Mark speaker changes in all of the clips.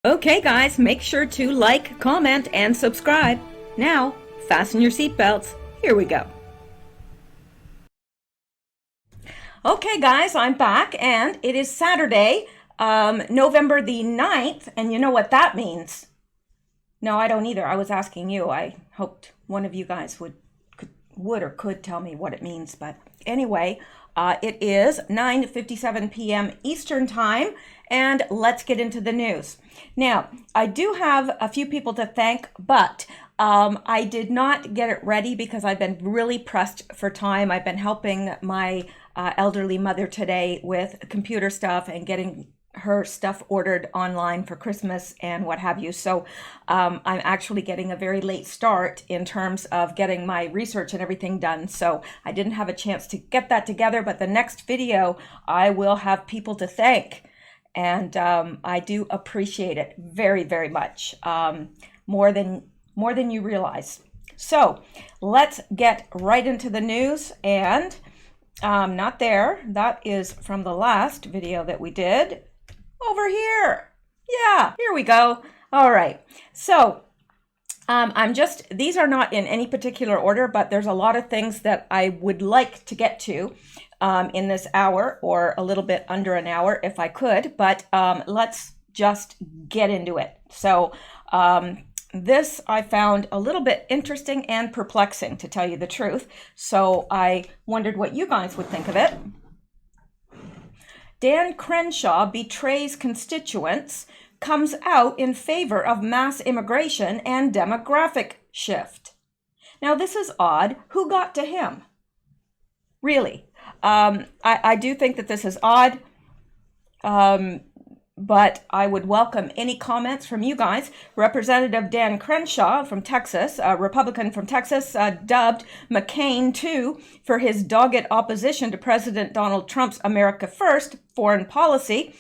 Speaker 1: Okay, guys, make sure to like, comment, and subscribe. Now, fasten your seatbelts. Here we go. Okay, guys, I'm back, and it is Saturday, November the 9th, and you know what that means. No, I don't either. I was asking you. I hoped one of you guys would or could tell me what it means, but anyway, it is 9:57 p.m. Eastern Time, and let's get into the news. Now, I do have a few people to thank, but I did not get it ready because I've been really pressed for time. I've been helping my elderly mother today with computer stuff and getting her stuff ordered online for Christmas and what have you. So I'm actually getting a very late start in terms of getting my research and everything done. So I didn't have a chance to get that together, but the next video I will have people to thank. And I do appreciate it very, very much, more than you realize. So let's get right into the news. And not there. That is from the last video that we did. Over here. Yeah, here we go. All right. So these are not in any particular order, but there's a lot of things that I would like to get to in this hour, or a little bit under an hour if I could, but let's just get into it. So this I found a little bit interesting and perplexing, to tell you the truth. So I wondered what you guys would think of it. Dan Crenshaw betrays constituents, comes out in favor of mass immigration and demographic shift. Now, this is odd. Who got to him? Really? I do think that this is odd, but I would welcome any comments from you guys. Representative Dan Crenshaw from Texas, a Republican from Texas, dubbed McCain too for his dogged opposition to President Donald Trump's America First foreign policy,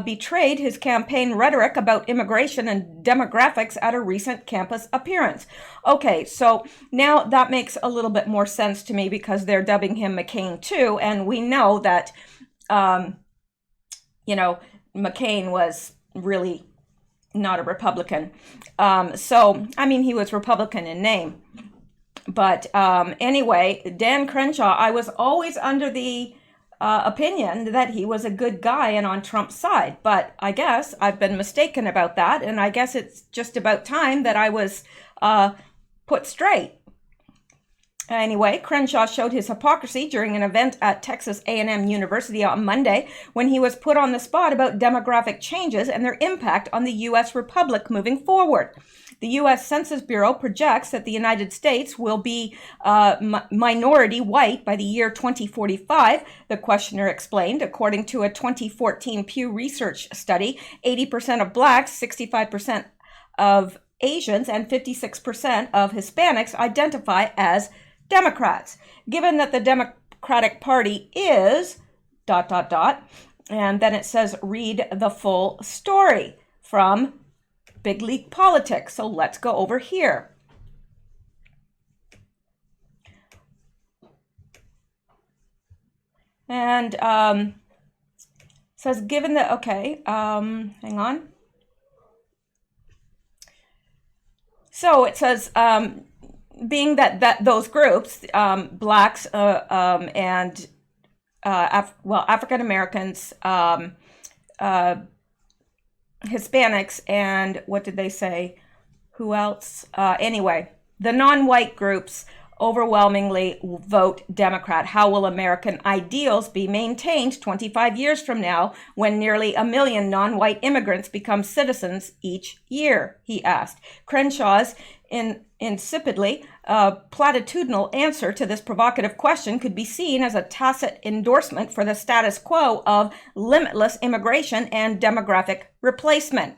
Speaker 1: betrayed his campaign rhetoric about immigration and demographics at a recent campus appearance. Okay, so now that makes a little bit more sense to me because they're dubbing him McCain too, and we know that, McCain was really not a Republican. So, I mean, he was Republican in name. But anyway, Dan Crenshaw, I was always under the opinion that he was a good guy and on Trump's side. But I guess I've been mistaken about that. And I guess it's just about time that I was put straight. Anyway, Crenshaw showed his hypocrisy during an event at Texas A&M University on Monday when he was put on the spot about demographic changes and their impact on the U.S. Republic moving forward. The U.S. Census Bureau projects that the United States will be minority white by the year 2045, the questioner explained. According to a 2014 Pew Research study, 80% of blacks, 65% of Asians, and 56% of Hispanics identify as Democrats. Given that the Democratic Party is ... and then it says read the full story from Big League Politics. So let's go over here. And says given that, okay, hang on. So it says, being that those groups, blacks and African Americans, Hispanics, and what did they say? Who else? Anyway, the non-white groups overwhelmingly vote Democrat. How will American ideals be maintained 25 years from now when nearly 1 million non-white immigrants become citizens each year? He asked. Crenshaw's insipidly platitudinal answer to this provocative question could be seen as a tacit endorsement for the status quo of limitless immigration and demographic replacement.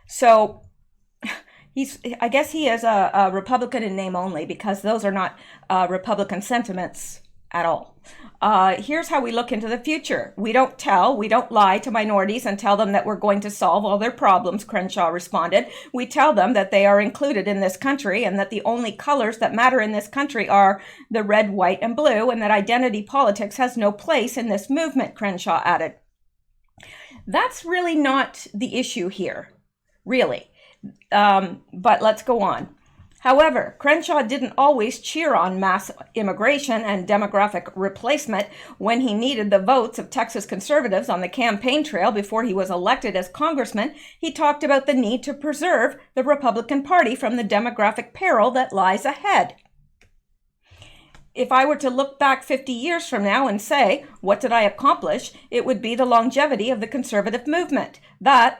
Speaker 1: So I guess he is a Republican in name only, because those are not Republican sentiments at all. Here's how we look into the future. We don't lie to minorities and tell them that we're going to solve all their problems, Crenshaw responded. We tell them that they are included in this country and that the only colors that matter in this country are the red, white, and blue, and that identity politics has no place in this movement, Crenshaw added. That's really not the issue here. really. But let's go on. However, Crenshaw didn't always cheer on mass immigration and demographic replacement when he needed the votes of Texas conservatives on the campaign trail before he was elected as congressman. He talked about the need to preserve the Republican Party from the demographic peril that lies ahead. If I were to look back 50 years from now and say, what did I accomplish? It would be the longevity of the conservative movement. That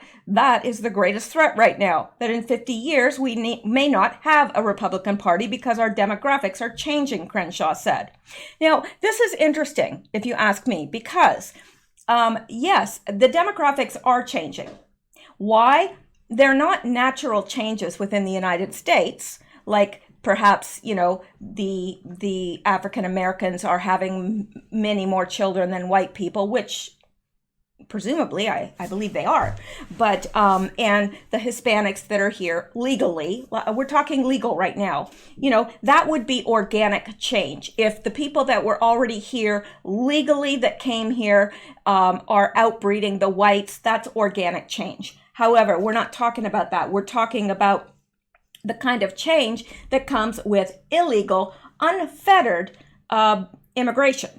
Speaker 1: is the greatest threat right now, that in 50 years we may not have a Republican Party because our demographics are changing, Crenshaw said. Now, this is interesting, if you ask me, because yes, the demographics are changing. Why? They're not natural changes within the United States, like perhaps, the African Americans are having many more children than white people, which presumably I believe they are. But, and the Hispanics that are here legally, we're talking legal right now, that would be organic change. If the people that were already here legally that came here are outbreeding the whites, that's organic change. However, we're not talking about that. We're talking about the kind of change that comes with illegal, unfettered immigration.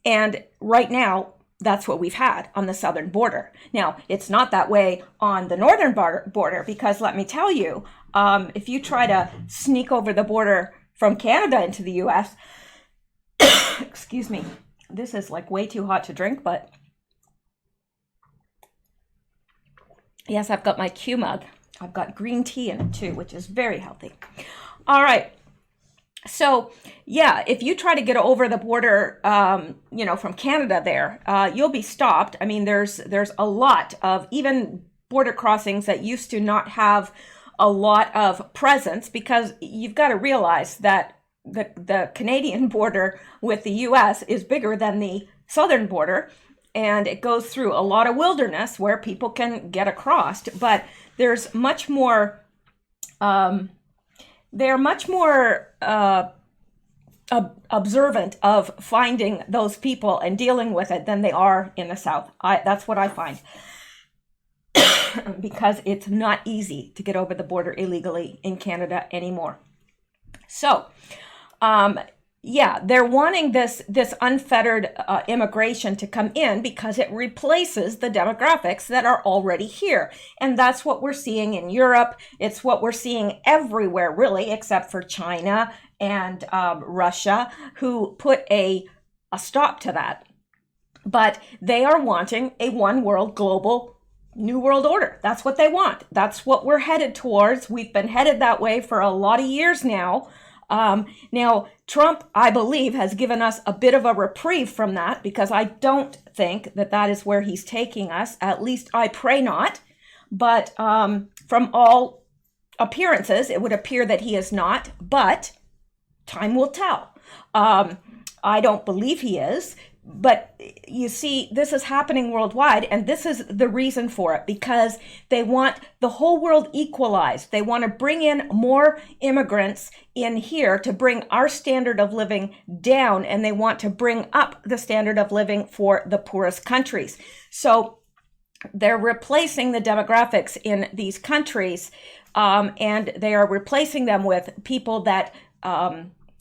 Speaker 1: And right now, that's what we've had on the southern border. Now, it's not that way on the northern border because let me tell you, if you try to sneak over the border from Canada into the U.S., excuse me, this is like way too hot to drink, but yes, I've got my Q mug. I've got green tea in it too, which is very healthy. All right. So yeah, if you try to get over the border, from Canada there, you'll be stopped. I mean, there's a lot of even border crossings that used to not have a lot of presence, because you've got to realize that the Canadian border with the U.S. is bigger than the southern border. And it goes through a lot of wilderness where people can get across, but there's much more, they're much more observant of finding those people and dealing with it than they are in the South. That's what I find, because it's not easy to get over the border illegally in Canada anymore. So, yeah, they're wanting this unfettered immigration to come in because it replaces the demographics that are already here. And that's what we're seeing in Europe. It's what we're seeing everywhere, really, except for China and Russia, who put a stop to that. But they are wanting a one world global new world order. That's what they want. That's what we're headed towards. We've been headed that way for a lot of years now. Now, Trump, I believe, has given us a bit of a reprieve from that, because I don't think that is where he's taking us. At least I pray not. But from all appearances, it would appear that he is not. But time will tell. I don't believe he is. But you see, this is happening worldwide, and this is the reason for it, because they want the whole world equalized. They want to bring in more immigrants in here to bring our standard of living down, and they want to bring up the standard of living for the poorest countries. So they're replacing the demographics in these countries, and they are replacing them with people that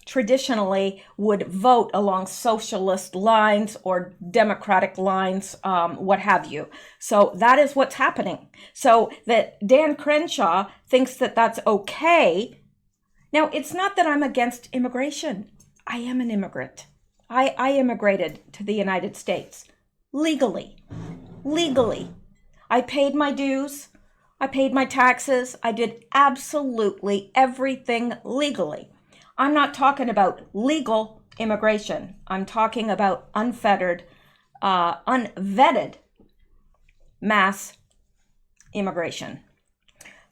Speaker 1: traditionally would vote along socialist lines or democratic lines, what have you. So that is what's happening. So that Dan Crenshaw thinks that that's okay. Now, it's not that I'm against immigration. I am an immigrant. I immigrated to the United States legally. I paid my dues. I paid my taxes. I did absolutely everything legally. I'm not talking about legal immigration. I'm talking about unfettered, unvetted mass immigration.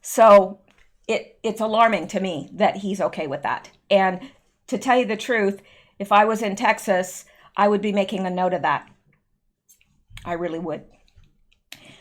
Speaker 1: So it's alarming to me that he's okay with that. And to tell you the truth, if I was in Texas, I would be making a note of that. I really would.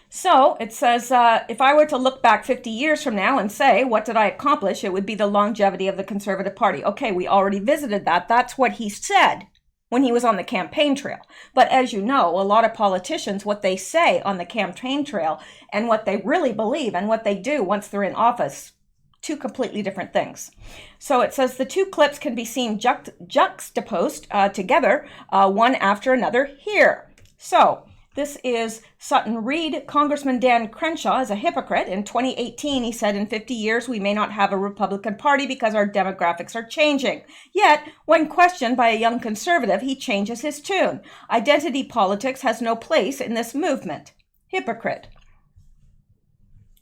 Speaker 1: So it says, if I were to look back 50 years from now and say, what did I accomplish? It would be the longevity of the Conservative Party. Okay, we already visited that. That's what he said. when he was on the campaign trail. But as you know, a lot of politicians, what they say on the campaign trail and what they really believe and what they do once they're in office, two completely different things. So it says the two clips can be seen juxtaposed together, one after another here. So this is Sutton Reed. Congressman Dan Crenshaw is a hypocrite. In 2018, he said, in 50 years, we may not have a Republican Party because our demographics are changing. Yet, when questioned by a young conservative, he changes his tune. Identity politics has no place in this movement. Hypocrite.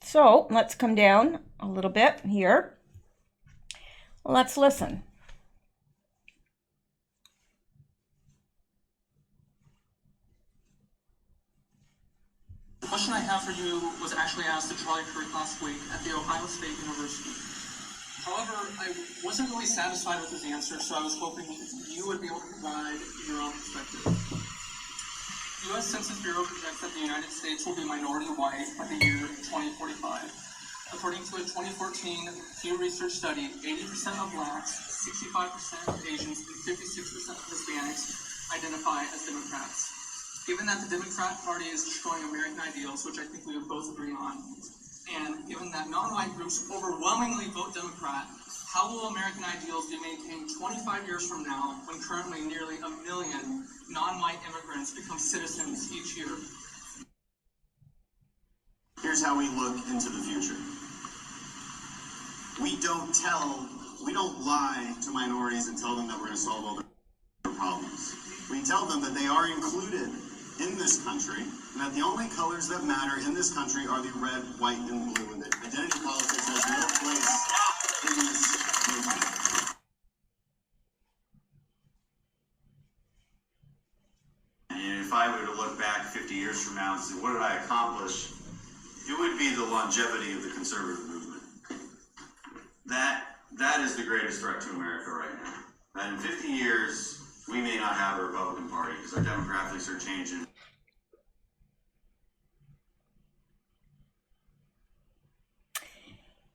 Speaker 1: So let's come down a little bit here. Let's listen.
Speaker 2: The question I have for you was actually asked to Charlie Kirk last week at the Ohio State University. However, I wasn't really satisfied with his answer, so I was hoping you would be able to provide your own perspective. The U.S. Census Bureau projects that the United States will be minority white by the year 2045. According to a 2014 Pew Research study, 80% of blacks, 65% of Asians, and 56% of Hispanics identify as Democrats. Given that the Democrat Party is destroying American ideals, which I think we would both agree on, and given that non-white groups overwhelmingly vote Democrat, how will American ideals be maintained 25 years from now when currently nearly 1 million non-white immigrants become citizens each year?
Speaker 3: Here's how we look into the future. We don't lie to minorities and tell them that we're going to solve all their problems. We tell them that they are included in this country, and that the only colors that matter in this country are the red, white, and blue, and that identity politics has no place in this movement.
Speaker 4: And if I were to look back 50 years from now and say, what did I accomplish? It would be the longevity of the conservative movement. That is the greatest threat to America right now. That in 50 years, we may not have a Republican Party because our demographics are changing.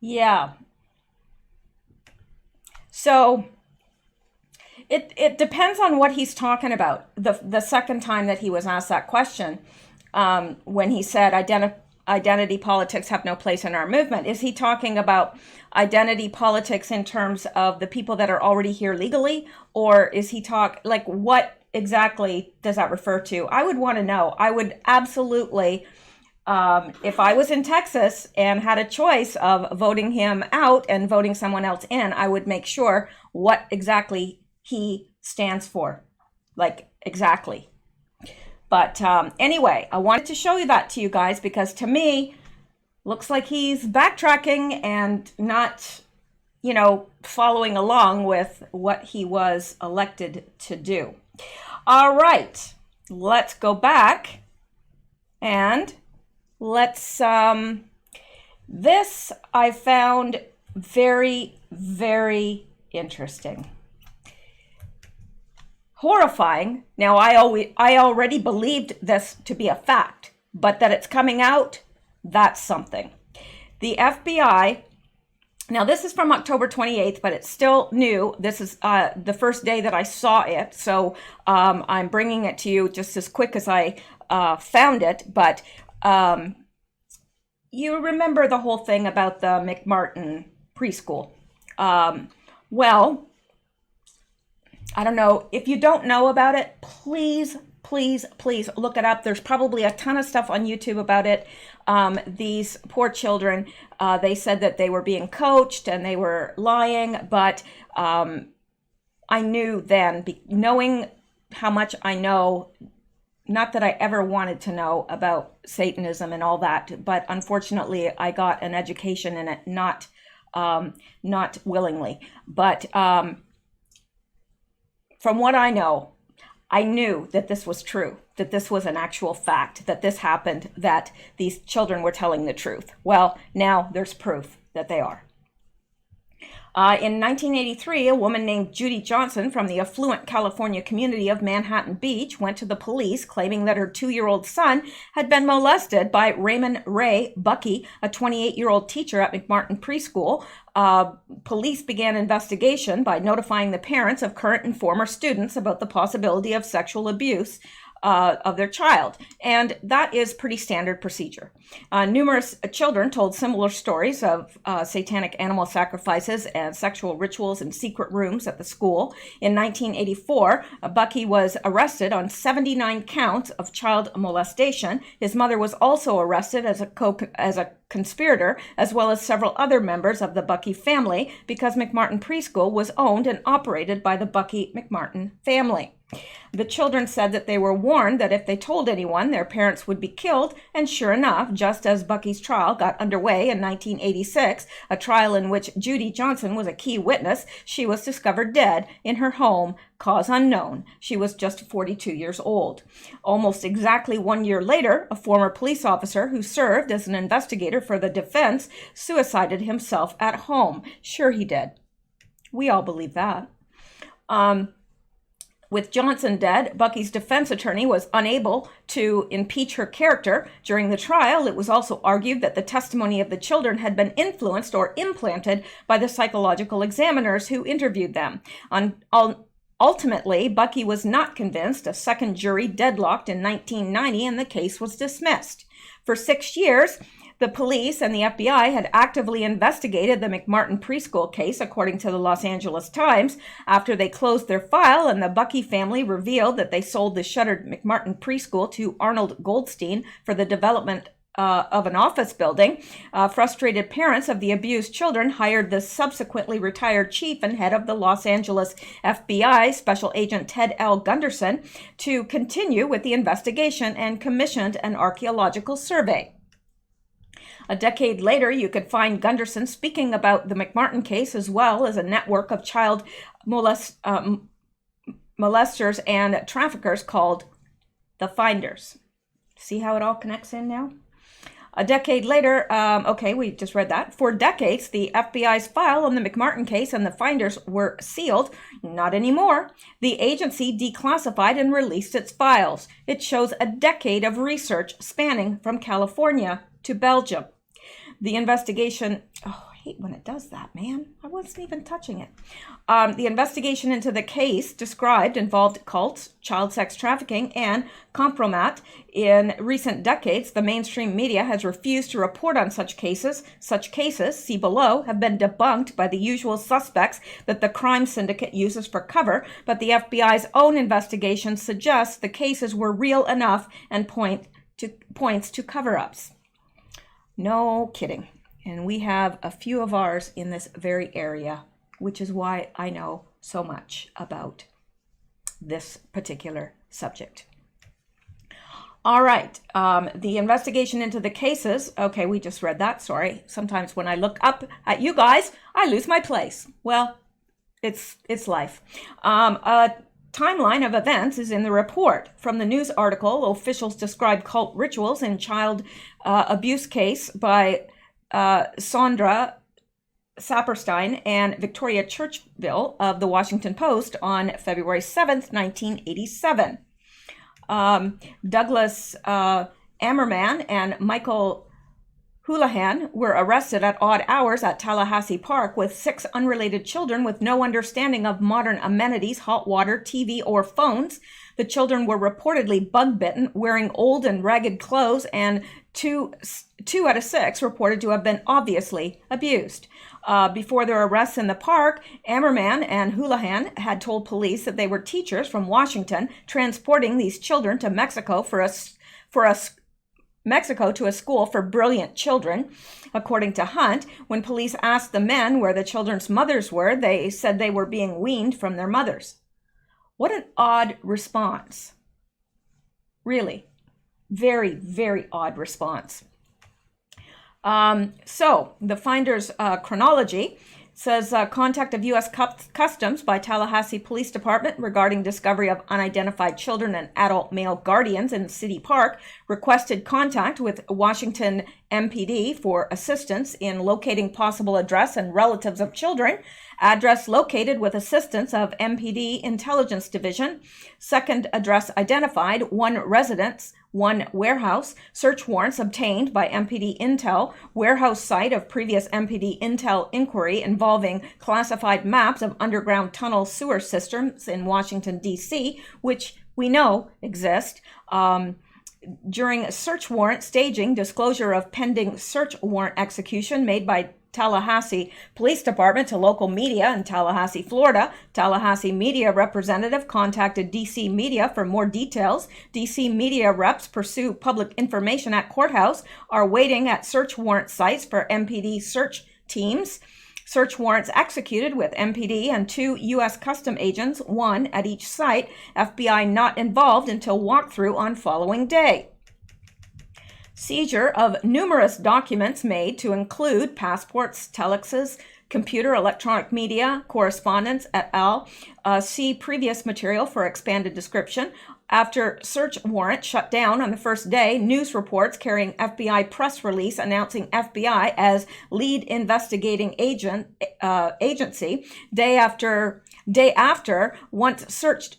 Speaker 1: Yeah. So it depends on what he's talking about. The second time that he was asked that question, when he said identity politics have no place in our movement, is he talking about identity politics in terms of the people that are already here legally, or is he what exactly does that refer to? I would want to know. I would absolutely, if I was in Texas and had a choice of voting him out and voting someone else in, I would make sure what exactly he stands for, exactly. But anyway, I wanted to show you that to you guys because to me, looks like he's backtracking and not, following along with what he was elected to do. All right, let's go back and let's, this I found very, very interesting. Horrifying. Now, I already believed this to be a fact, but that it's coming out, that's something. The FBI, now this is from October 28th, but it's still new. This is the first day that I saw it, so I'm bringing it to you just as quick as I found it. But you remember the whole thing about the McMartin preschool. Well, I don't know. If you don't know about it, please look it up. There's probably a ton of stuff on YouTube about it. These poor children, they said that they were being coached and they were lying, but I knew then, knowing how much I know, not that I ever wanted to know about Satanism and all that, but unfortunately I got an education in it, not willingly. But from what I know, I knew that this was true, that this was an actual fact, that this happened, that these children were telling the truth. Well, now there's proof that they are. In 1983, a woman named Judy Johnson from the affluent California community of Manhattan Beach went to the police claiming that her 2-year-old son had been molested by Raymond Ray Bucky, a 28-year-old teacher at McMartin Preschool. police began investigation by notifying the parents of current and former students about the possibility of sexual abuse of their child. And that is pretty standard procedure. Numerous children told similar stories of satanic animal sacrifices and sexual rituals in secret rooms at the school. In 1984, Bucky was arrested on 79 counts of child molestation. His mother was also arrested as a conspirator, as well as several other members of the Bucky family, because McMartin Preschool was owned and operated by the Bucky McMartin family. The children said that they were warned that if they told anyone, their parents would be killed, and sure enough, just as Bucky's trial got underway in 1986, a trial in which Judy Johnson was a key witness, she was discovered dead in her home, cause unknown. She was just 42 years old. Almost exactly 1 year later, a former police officer who served as an investigator for the defense suicided himself at home. Sure he did. We all believe that. With Johnson dead, Bucky's defense attorney was unable to impeach her character. During the trial, it was also argued that the testimony of the children had been influenced or implanted by the psychological examiners who interviewed them. Ultimately, Bucky was not convinced. A second jury deadlocked in 1990, and the case was dismissed. For 6 years, the police and the FBI had actively investigated the McMartin Preschool case, according to the Los Angeles Times. After they closed their file and the Bucky family revealed that they sold the shuttered McMartin Preschool to Arnold Goldstein for the development of an office building, frustrated parents of the abused children hired the subsequently retired chief and head of the Los Angeles FBI, Special Agent Ted L. Gunderson, to continue with the investigation and commissioned an archaeological survey. A decade later, you could find Gunderson speaking about the McMartin case, as well as a network of child molesters and traffickers called the Finders. See how it all connects in now? A decade later, okay, we just read that. For decades, the FBI's file on the McMartin case and the Finders were sealed. Not anymore. The agency declassified and released its files. It shows a decade of research spanning from California to Belgium. The investigation, I hate when it does that, man. I wasn't even touching it. The investigation into the case described involved cults, child sex trafficking, and compromat. In recent decades, the mainstream media has refused to report on such cases. Such cases, see below, have been debunked by the usual suspects that the crime syndicate uses for cover, but the FBI's own investigation suggests the cases were real enough and points to cover-ups. No kidding. And we have a few of ours in this very area, which is why I know so much about this particular subject. All right. The investigation into the cases. Okay, we just read that. Sorry. Sometimes when I look up at you guys, I lose my place. Well, it's life. A timeline of events is in the report. From the news article, officials describe cult rituals in child abuse case by Sandra Saperstein and Victoria Churchville of the Washington Post on February 7th, 1987. Douglas Ammerman and Michael Houlihan were arrested at odd hours at Tallahassee Park with 6 unrelated children with no understanding of modern amenities, hot water, TV, or phones. The children were reportedly bug-bitten, wearing old and ragged clothes, and two out of 6 reported to have been obviously abused. Before their arrests in the park, Ammerman and Houlihan had told police that they were teachers from Washington transporting these children to Mexico to a school for brilliant children. According to Hunt, when police asked the men where the children's mothers were, they said they were being weaned from their mothers. What an odd response. Really. Very, very odd response. So the Finders chronology says contact of U.S. Customs by Tallahassee Police Department regarding discovery of unidentified children and adult male guardians in City Park, requested contact with Washington MPD for assistance in locating possible address and relatives of children. Address located with assistance of MPD Intelligence Division. Second address identified, 1 residence, 1 warehouse. Search warrants obtained by MPD Intel. Warehouse site of previous MPD Intel inquiry involving classified maps of underground tunnel sewer systems in Washington, D.C., which we know exist. During search warrant staging, disclosure of pending search warrant execution made by Tallahassee Police Department to local media in Tallahassee, Florida. Tallahassee media representative contacted DC media for more details. DC media reps pursue public information at courthouse, are waiting at search warrant sites for MPD search teams. Search warrants executed with MPD and 2 U.S. Custom agents, 1 at each site. FBI not involved until walkthrough on following day. Seizure of numerous documents made to include passports, telexes, computer, electronic media, correspondence, et al. See previous material for expanded description. After search warrant shut down on the first day, news reports carrying FBI press release announcing FBI as lead investigating agency. Day after, once search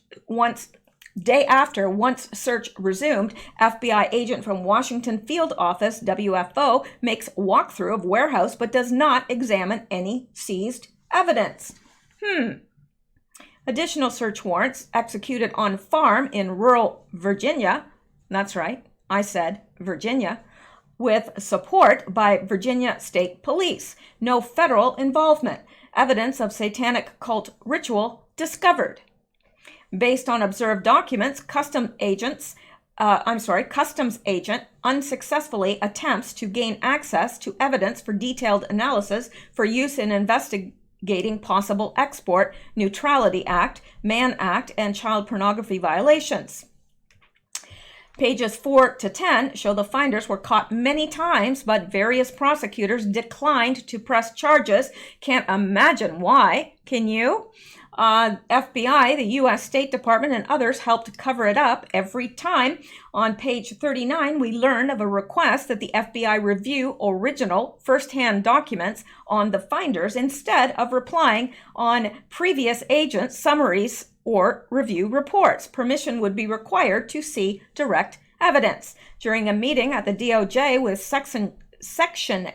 Speaker 1: resumed, FBI agent from Washington Field Office, WFO, makes walkthrough of warehouse but does not examine any seized evidence. Additional search warrants executed on farm in rural Virginia. That's right, I said Virginia. With support by Virginia State Police. No federal involvement. Evidence of satanic cult ritual discovered. Based on observed documents, customs agent unsuccessfully attempts to gain access to evidence for detailed analysis for use in investigating possible export, Neutrality Act, Mann Act, and child pornography violations. Pages 4 to 10 show the finders were caught many times, but various prosecutors declined to press charges. Can't imagine why, can you? FBI, the U.S. State Department, and others helped cover it up every time. On page 39, we learn of a request that the FBI review original first-hand documents on the finders instead of relying on previous agents' summaries or review reports. Permission would be required to see direct evidence. During a meeting at the DOJ with Section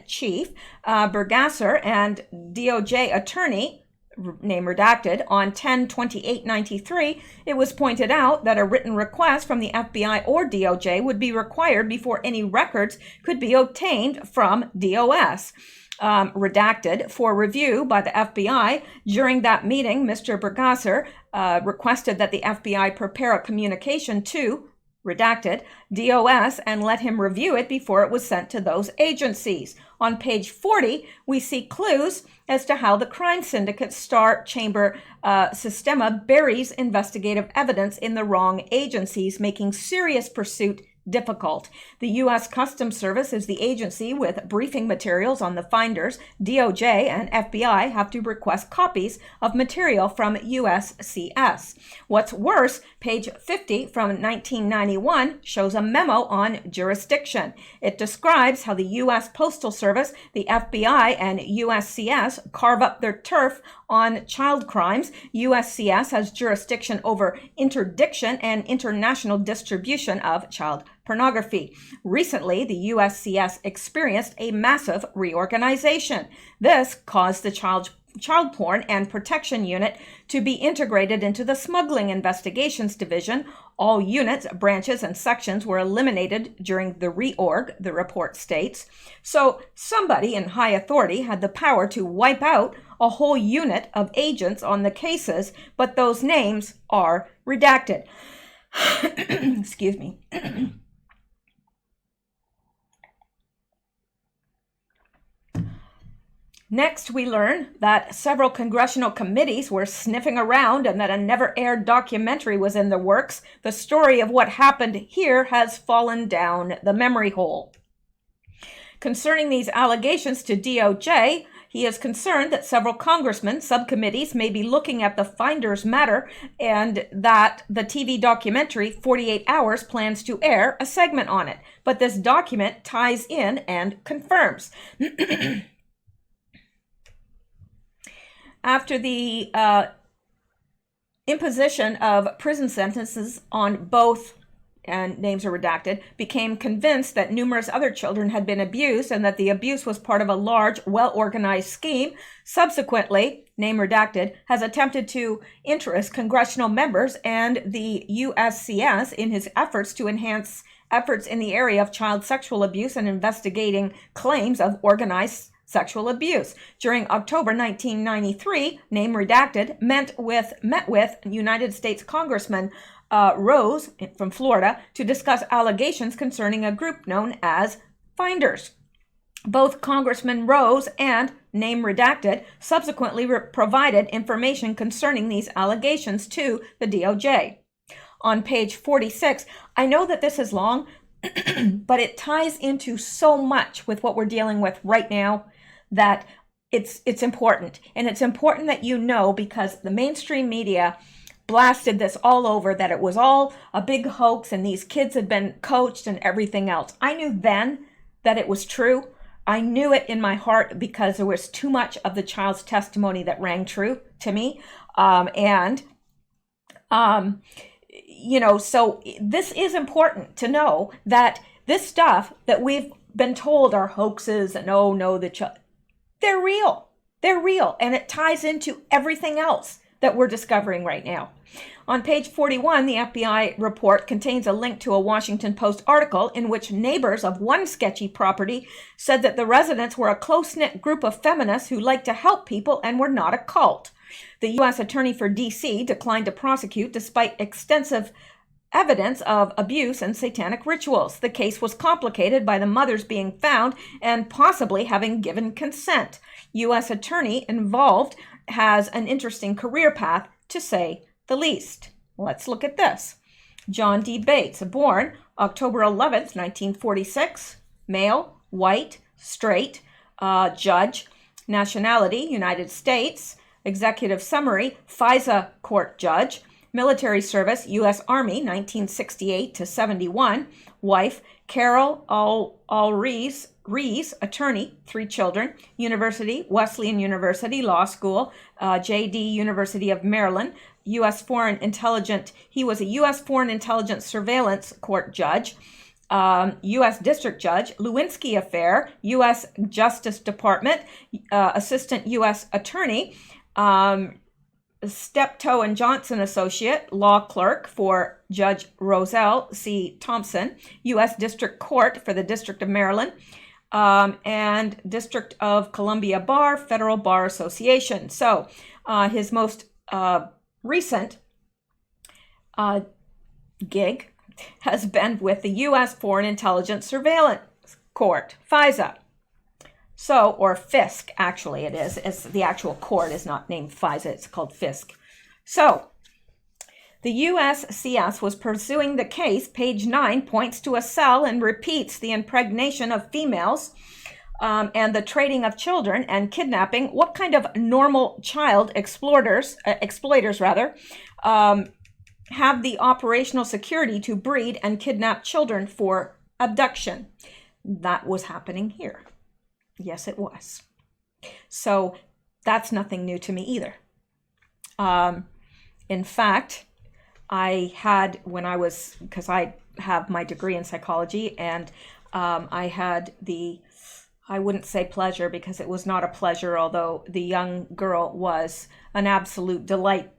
Speaker 1: Chief Bergasser and DOJ Attorney, name redacted, on 10/28/93, it was pointed out that a written request from the FBI or DOJ would be required before any records could be obtained from DOS. Redacted for review by the FBI. During that meeting, Mr. Bergasser requested that the FBI prepare a communication to redacted, DOS, and let him review it before it was sent to those agencies. On page 40, we see clues as to how the crime syndicate Star Chamber Sistema buries investigative evidence in the wrong agencies, making serious pursuit difficult. The U.S. Customs Service is the agency with briefing materials on the finders. DOJ and FBI have to request copies of material from USCS. What's worse, page 50 from 1991 shows a memo on jurisdiction. It describes how the U.S. Postal Service, the FBI, and USCS carve up their turf on child crimes. USCS has jurisdiction over interdiction and international distribution of child pornography. Recently, the USCS experienced a massive reorganization. This caused the Child Porn and Protection Unit to be integrated into the Smuggling Investigations Division. All units, branches, and sections were eliminated during the reorg, the report states. So somebody in high authority had the power to wipe out a whole unit of agents on the cases, but those names are redacted. Excuse me. Next, we learn that several congressional committees were sniffing around and that a never-aired documentary was in the works. The story of what happened here has fallen down the memory hole. Concerning these allegations to DOJ, He is concerned that several congressmen, subcommittees may be looking at the Finders matter and that the TV documentary 48 Hours plans to air a segment on it. But this document ties in and confirms. After the imposition of prison sentences on both, and names are redacted, became convinced that numerous other children had been abused and that the abuse was part of a large, well-organized scheme. Subsequently, name redacted, has attempted to interest congressional members and the USCS in his efforts to enhance efforts in the area of child sexual abuse and investigating claims of organized sexual abuse. During October 1993, name redacted, met with United States Congressman Rose from Florida to discuss allegations concerning a group known as Finders. Both Congressman Rose and name redacted subsequently provided information concerning these allegations to the DOJ. On page 46, I know that this is long, but it ties into so much with what we're dealing with right now that it's important. And it's important that you know, because the mainstream media blasted this all over, that it was all a big hoax and these kids had been coached and everything else. I knew then that it was true. I knew it in my heart because there was too much of the child's testimony that rang true to me. So this is important to know that this stuff that we've been told are hoaxes and, oh no, they're real. They're real. And it ties into everything else that we're discovering right now. On page 41, the FBI report contains a link to a Washington Post article in which neighbors of one sketchy property said that the residents were a close-knit group of feminists who liked to help people and were not a cult. The U.S. Attorney for D.C. declined to prosecute despite extensive evidence of abuse and satanic rituals. The case was complicated by the mothers being found and possibly having given consent. U.S. Attorney involved has an interesting career path, to say the least. Let's look at this. John D. Bates, born October 11th, 1946, male, white, straight, judge, nationality, United States, executive summary, FISA court judge, military service, U.S. Army, 1968 to 71, wife, Carol Rees, attorney, 3 children, university, Wesleyan University, law school, J.D. University of Maryland, he was a U.S. Foreign Intelligence Surveillance Court judge, U.S. District Judge, Lewinsky Affair, U.S. Justice Department, Assistant U.S. Attorney, Steptoe and Johnson Associate, law clerk for Judge Roselle C. Thompson, U.S. District Court for the District of Maryland, and District of Columbia Bar, Federal Bar Association. So his most recent gig has been with the U.S. Foreign Intelligence Surveillance Court, FISA. So, or FISC, actually it is. It's the actual court is not named FISA, it's called FISC. So, the USCS was pursuing the case. Page 9 points to a cell and repeats the impregnation of females and the trading of children and kidnapping. What kind of normal child exploiters have the operational security to breed and kidnap children for abduction? That was happening here. Yes, it was. So that's nothing new to me either. In fact, because I have my degree in psychology, and I wouldn't say pleasure because it was not a pleasure, although the young girl was an absolute delight,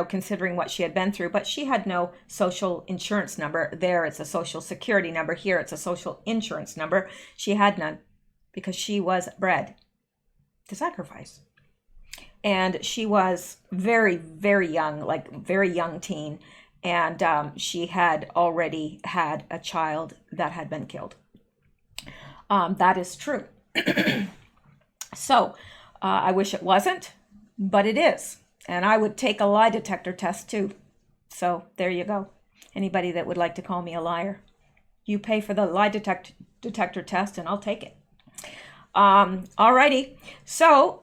Speaker 1: considering what she had been through, but she had no social insurance number. There, it's a social security number. Here, it's a social insurance number. She had none because she was bred to sacrifice. And she was very, very young, like very young teen. And she had already had a child that had been killed. That is true. So I wish it wasn't, but it is. And I would take a lie detector test too. So there you go. Anybody that would like to call me a liar, you pay for the lie detector test and I'll take it. Alrighty. So,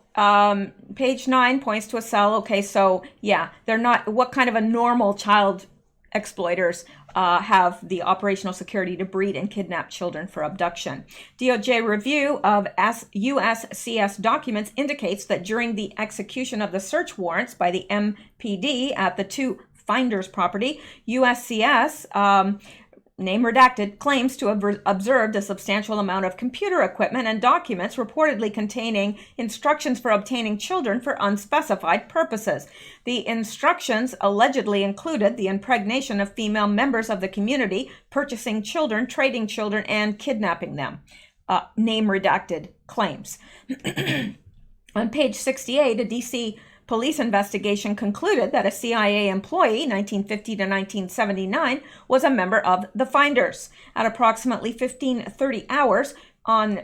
Speaker 1: page 9 points to a cell. Okay, so yeah, they're not, what kind of a normal child exploiters have the operational security to breed and kidnap children for abduction? DOJ review of USCS documents indicates that during the execution of the search warrants by the MPD at the two finders property, USCS, name redacted, claims to have observed a substantial amount of computer equipment and documents reportedly containing instructions for obtaining children for unspecified purposes. The instructions allegedly included the impregnation of female members of the community, purchasing children, trading children, and kidnapping them. Name redacted claims. On page 68, a DC police investigation concluded that a CIA employee, 1950 to 1979, was a member of the Finders. At approximately 15:30 hours on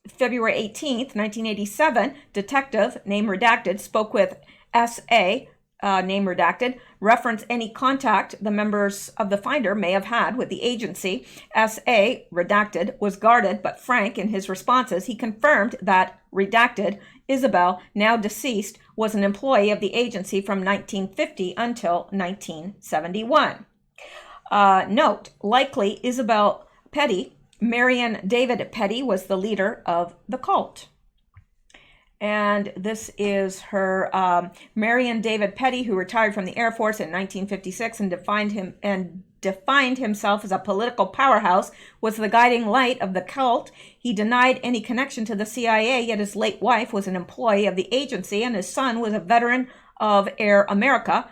Speaker 1: February 18th, 1987, detective, name redacted, spoke with S.A., name redacted, reference any contact the members of the Finder may have had with the agency. S.A., redacted, was guarded but frank in his responses. He confirmed that, redacted, Isabel, now deceased, was an employee of the agency from 1950 until 1971. Note, likely Isabel Petty, Marion David Petty was the leader of the cult. And this is her, Marion David Petty, who retired from the Air Force in 1956 and defined himself as a political powerhouse, was the guiding light of the cult. He denied any connection to the CIA, yet his late wife was an employee of the agency, and his son was a veteran of Air America.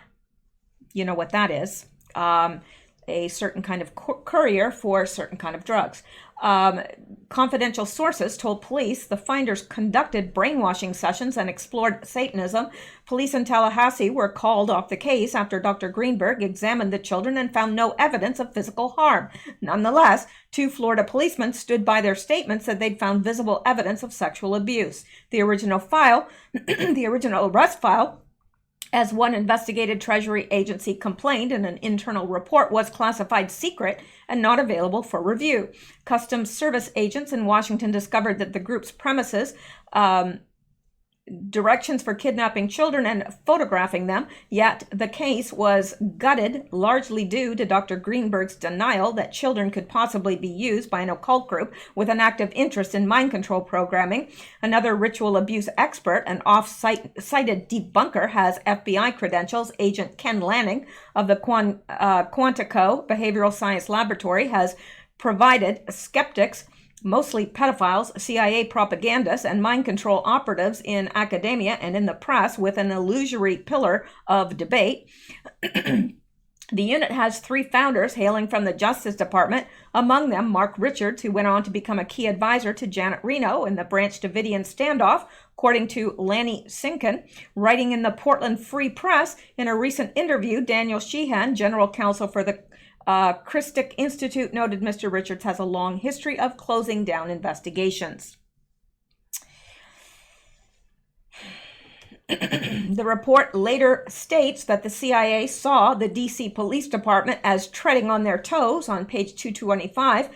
Speaker 1: You know what that is. A certain kind of courier for certain kind of drugs. Confidential sources told police the Finders conducted brainwashing sessions and explored Satanism. Police in Tallahassee were called off the case after Dr. Greenberg examined the children and found no evidence of physical harm. Nonetheless, two Florida policemen stood by their statements that they'd found visible evidence of sexual abuse. The original file, the original arrest file, as one investigated Treasury agency complained in an internal report, was classified secret and not available for review. Customs Service agents in Washington discovered that the group's premises, directions for kidnapping children and photographing them, yet the case was gutted largely due to Dr. Greenberg's denial that children could possibly be used by an occult group with an active interest in mind control programming. Another ritual abuse expert, an off-cited debunker, has FBI credentials. Agent Ken Lanning of the Quantico Behavioral Science Laboratory has provided skeptics, mostly pedophiles, CIA propagandists, and mind control operatives in academia and in the press with an illusory pillar of debate. The unit has three founders hailing from the Justice Department, among them Mark Richards, who went on to become a key advisor to Janet Reno in the Branch Davidian standoff, according to Lanny Sinkin. Writing in the Portland Free Press in a recent interview, Daniel Sheehan, general counsel for the Christic Institute, noted Mr. Richards has a long history of closing down investigations. The report later states that the CIA saw the DC Police Department as treading on their toes. On page 225,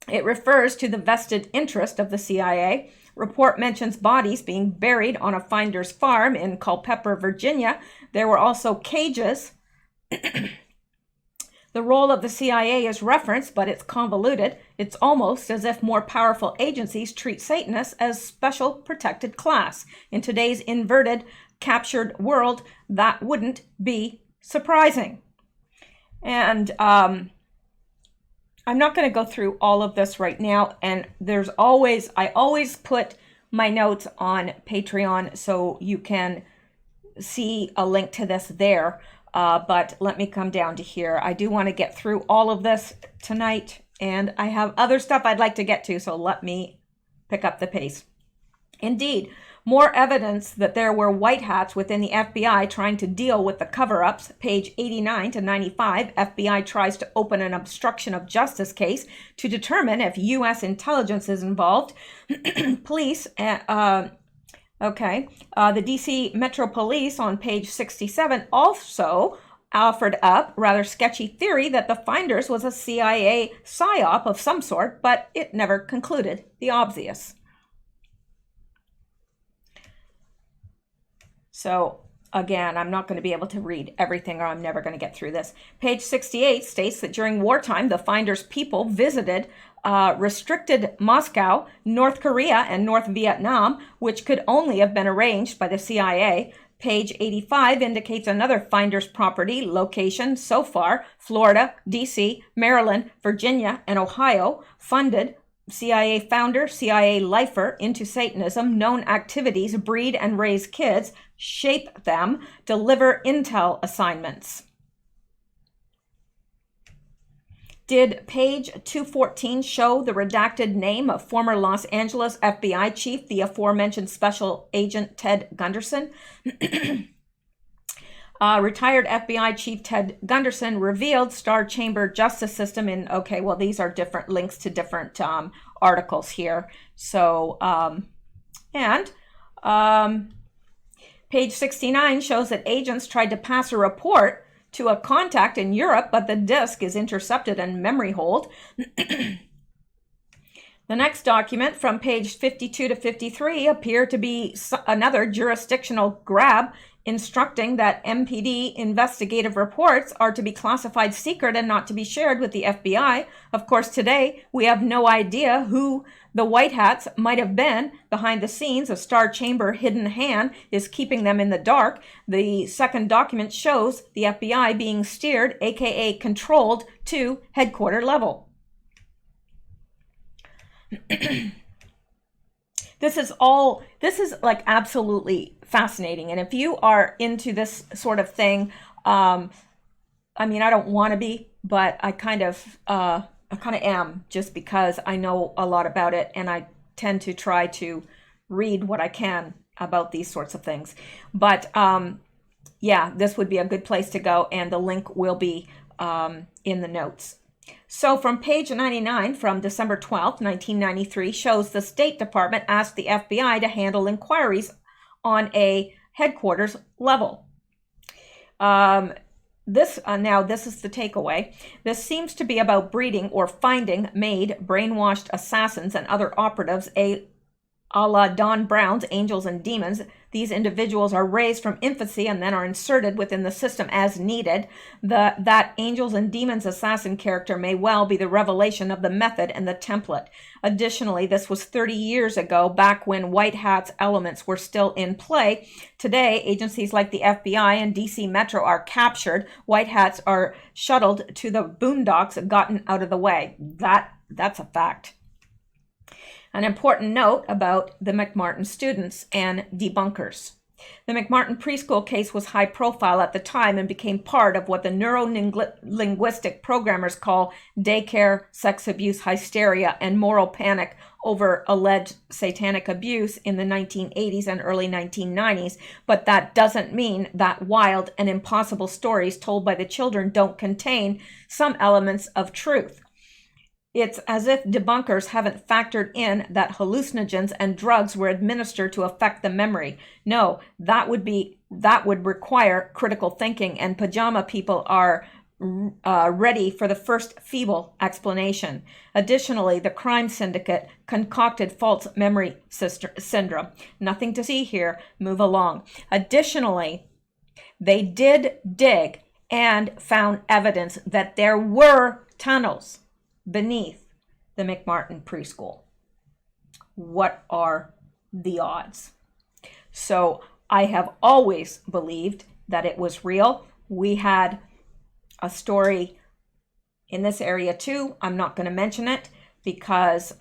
Speaker 1: it refers to the vested interest of the CIA. Report mentions bodies being buried on a finder's farm in Culpeper, Virginia. There were also cages. The role of the CIA is referenced, but it's convoluted. It's almost as if more powerful agencies treat Satanists as special protected class. In today's inverted, captured world, that wouldn't be surprising. And I'm not going to go through all of this right now. And I always put my notes on Patreon, so you can see a link to this there. But let me come down to here. I do want to get through all of this tonight, and I have other stuff I'd like to get to, so let me pick up the pace. Indeed, more evidence that there were white hats within the FBI trying to deal with the cover-ups. Page 89 to 95, FBI tries to open an obstruction of justice case to determine if U.S. intelligence is involved. Police... the DC Metro Police on page 67 also offered up rather sketchy theory that the finders was a CIA psyop of some sort, but it never concluded the obvious. So again, I'm not going to be able to read everything, or I'm never going to get through this. Page 68 states that during wartime, the finders' people visited restricted Moscow, North Korea, and North Vietnam, which could only have been arranged by the CIA. Page 85 indicates another finder's property location so far: Florida, D.C., Maryland, Virginia, and Ohio, funded CIA founder, CIA lifer into Satanism, known activities, breed and raise kids, shape them, deliver intel assignments. Did page 214 show the redacted name of former Los Angeles FBI chief, the aforementioned special agent Ted Gunderson? Retired FBI chief Ted Gunderson revealed Star Chamber justice system in, okay, well, these are different links to different articles here. So, page 69 shows that agents tried to pass a report to a contact in Europe, but the disk is intercepted and memory hold. The next document from page 52 to 53 appear to be another jurisdictional grab instructing that MPD investigative reports are to be classified secret and not to be shared with the FBI. Of course, today we have no idea who the white hats might have been behind the scenes. A Star Chamber hidden hand is keeping them in the dark. The second document shows the FBI being steered, aka controlled, to headquarters level. This is like absolutely fascinating. And if you are into this sort of thing, I mean, I don't want to be, but I kind of am, just because I know a lot about it, and I tend to try to read what I can about these sorts of things. But yeah, this would be a good place to go, and the link will be in the notes. So from page 99 from December 12th, 1993 shows the State Department asked the FBI to handle inquiries on a headquarters level. This is the takeaway. This seems to be about breeding or finding made brainwashed assassins and other operatives, a la Don Brown's Angels and Demons. These individuals are raised from infancy and then are inserted within the system as needed. That Angels and Demons assassin character may well be the revelation of the method and the template. Additionally, this was 30 years ago, back when white hats elements were still in play. Today, agencies like the FBI and DC Metro are captured. White hats are shuttled to the boondocks, gotten out of the way. That's a fact. An important note about the McMartin students and debunkers. The McMartin preschool case was high profile at the time and became part of what the neuro-linguistic programmers call daycare, sex abuse, hysteria, and moral panic over alleged satanic abuse in the 1980s and early 1990s. But that doesn't mean that wild and impossible stories told by the children don't contain some elements of truth. It's as if debunkers haven't factored in that hallucinogens and drugs were administered to affect the memory. No, that would require critical thinking, and pajama people are ready for the first feeble explanation. Additionally, the crime syndicate concocted false memory syndrome. Nothing to see here. Move along. Additionally, they did dig and found evidence that there were tunnels beneath the McMartin preschool. What are the odds? So I have always believed that it was real. We had a story in this area too. I'm not going to mention it because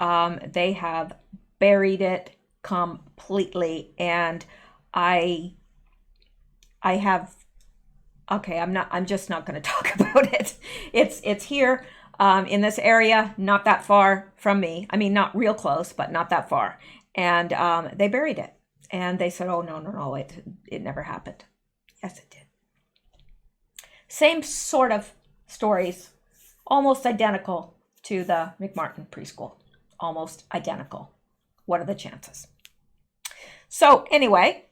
Speaker 1: they have buried it completely, and I'm just not going to talk about it. It's here. In this area, not that far from me. I mean, not real close, but not that far. And they buried it. And they said, oh, no, it never happened. Yes, it did. Same sort of stories, almost identical to the McMartin preschool. Almost identical. What are the chances? So anyway,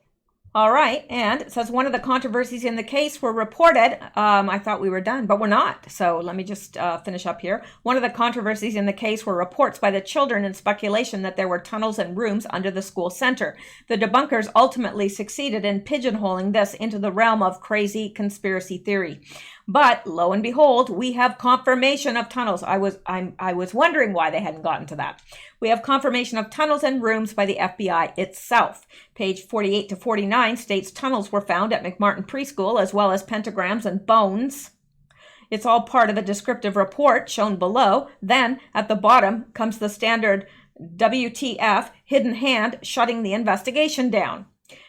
Speaker 1: All right, and it says one of the controversies in the case were reported. I thought we were done, but we're not. So let me just finish up here. One of the controversies in the case were reports by the children and speculation that there were tunnels and rooms under the school center. The debunkers ultimately succeeded in pigeonholing this into the realm of crazy conspiracy theory. But lo and behold, we have confirmation of tunnels. I was wondering why they hadn't gotten to that. We have confirmation of tunnels and rooms by the FBI itself. Page 48 to 49 states tunnels were found at McMartin Preschool, as well as pentagrams and bones. It's all part of a descriptive report shown below. Then at the bottom comes the standard WTF, hidden hand, shutting the investigation down.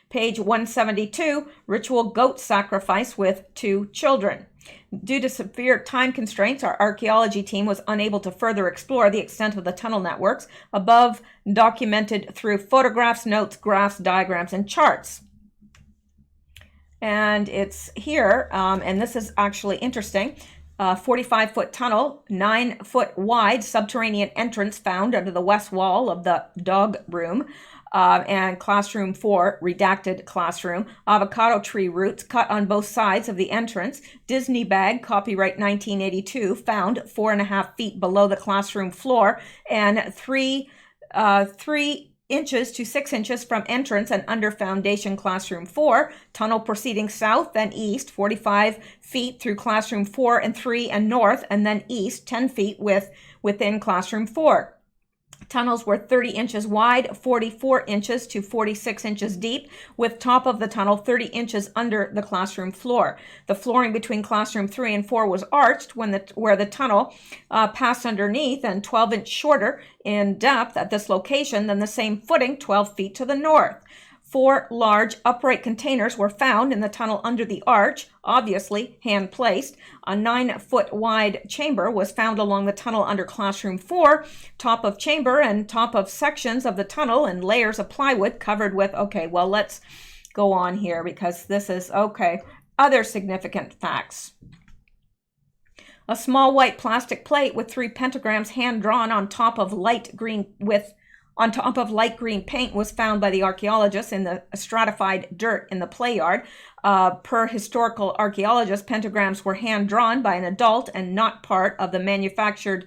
Speaker 1: Page 172, ritual goat sacrifice with 2 children. Due to severe time constraints, our archaeology team was unable to further explore the extent of the tunnel networks above documented through photographs, notes, graphs, diagrams, and charts. And it's here, and this is actually interesting. 45-foot tunnel, 9-foot wide subterranean entrance found under the west wall of the dog room. And classroom 4, redacted classroom, avocado tree roots cut on both sides of the entrance, Disney bag, copyright 1982, found 4.5 feet below the classroom floor, and 3 inches to 6 inches from entrance and under foundation classroom 4, tunnel proceeding south, then east, 45 feet through classroom 4 and 3 and north, and then east, 10 feet within classroom 4. Tunnels were 30 inches wide, 44 inches to 46 inches deep, with top of the tunnel 30 inches under the classroom floor. The flooring between classroom 3 and 4 was arched where the tunnel passed underneath, and 12 inches shorter in depth at this location than the same footing 12 feet to the north. 4 large upright containers were found in the tunnel under the arch, obviously hand-placed. A 9-foot wide chamber was found along the tunnel under classroom 4, top of chamber and top of sections of the tunnel, and layers of plywood covered with, okay, well, let's go on here because this is, okay, other significant facts. A small white plastic plate with 3 pentagrams hand-drawn on top of light green paint was found by the archaeologists in the stratified dirt in the play yard. Per historical archaeologists, pentagrams were hand-drawn by an adult and not part of the manufacturer's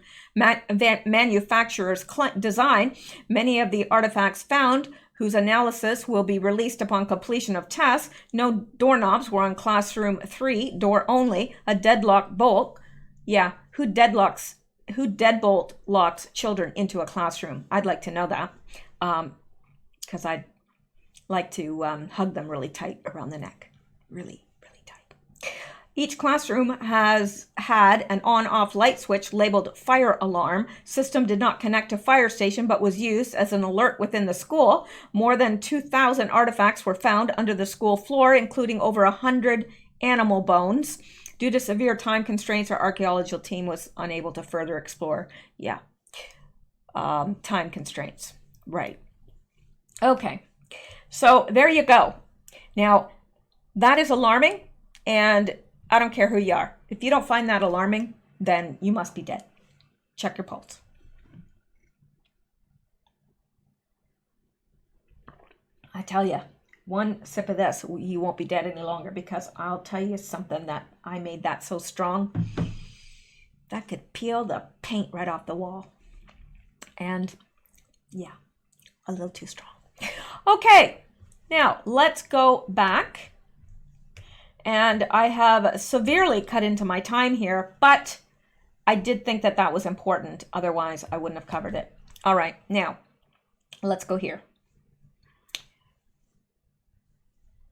Speaker 1: design. Many of the artifacts found, whose analysis will be released upon completion of tests, no doorknobs were on classroom 3, door only, a deadlock bolt. Yeah, who deadbolt locks children into a classroom? I'd like to know that, because I'd like to hug them really tight around the neck. Really, really tight. Each classroom has had an on-off light switch labeled fire alarm. System did not connect to fire station, but was used as an alert within the school. More than 2,000 artifacts were found under the school floor, including over 100 animal bones. Due to severe time constraints, our archaeological team was unable to further explore. Yeah, time constraints, right. Okay, so there you go. Now, that is alarming, and I don't care who you are. If you don't find that alarming, then you must be dead. Check your pulse. I tell you, one sip of this, you won't be dead any longer, because I'll tell you something, that I made that so strong that could peel the paint right off the wall. And yeah, a little too strong. Okay, now let's go back. And I have severely cut into my time here, but I did think that that was important. Otherwise, I wouldn't have covered it. All right, now let's go here.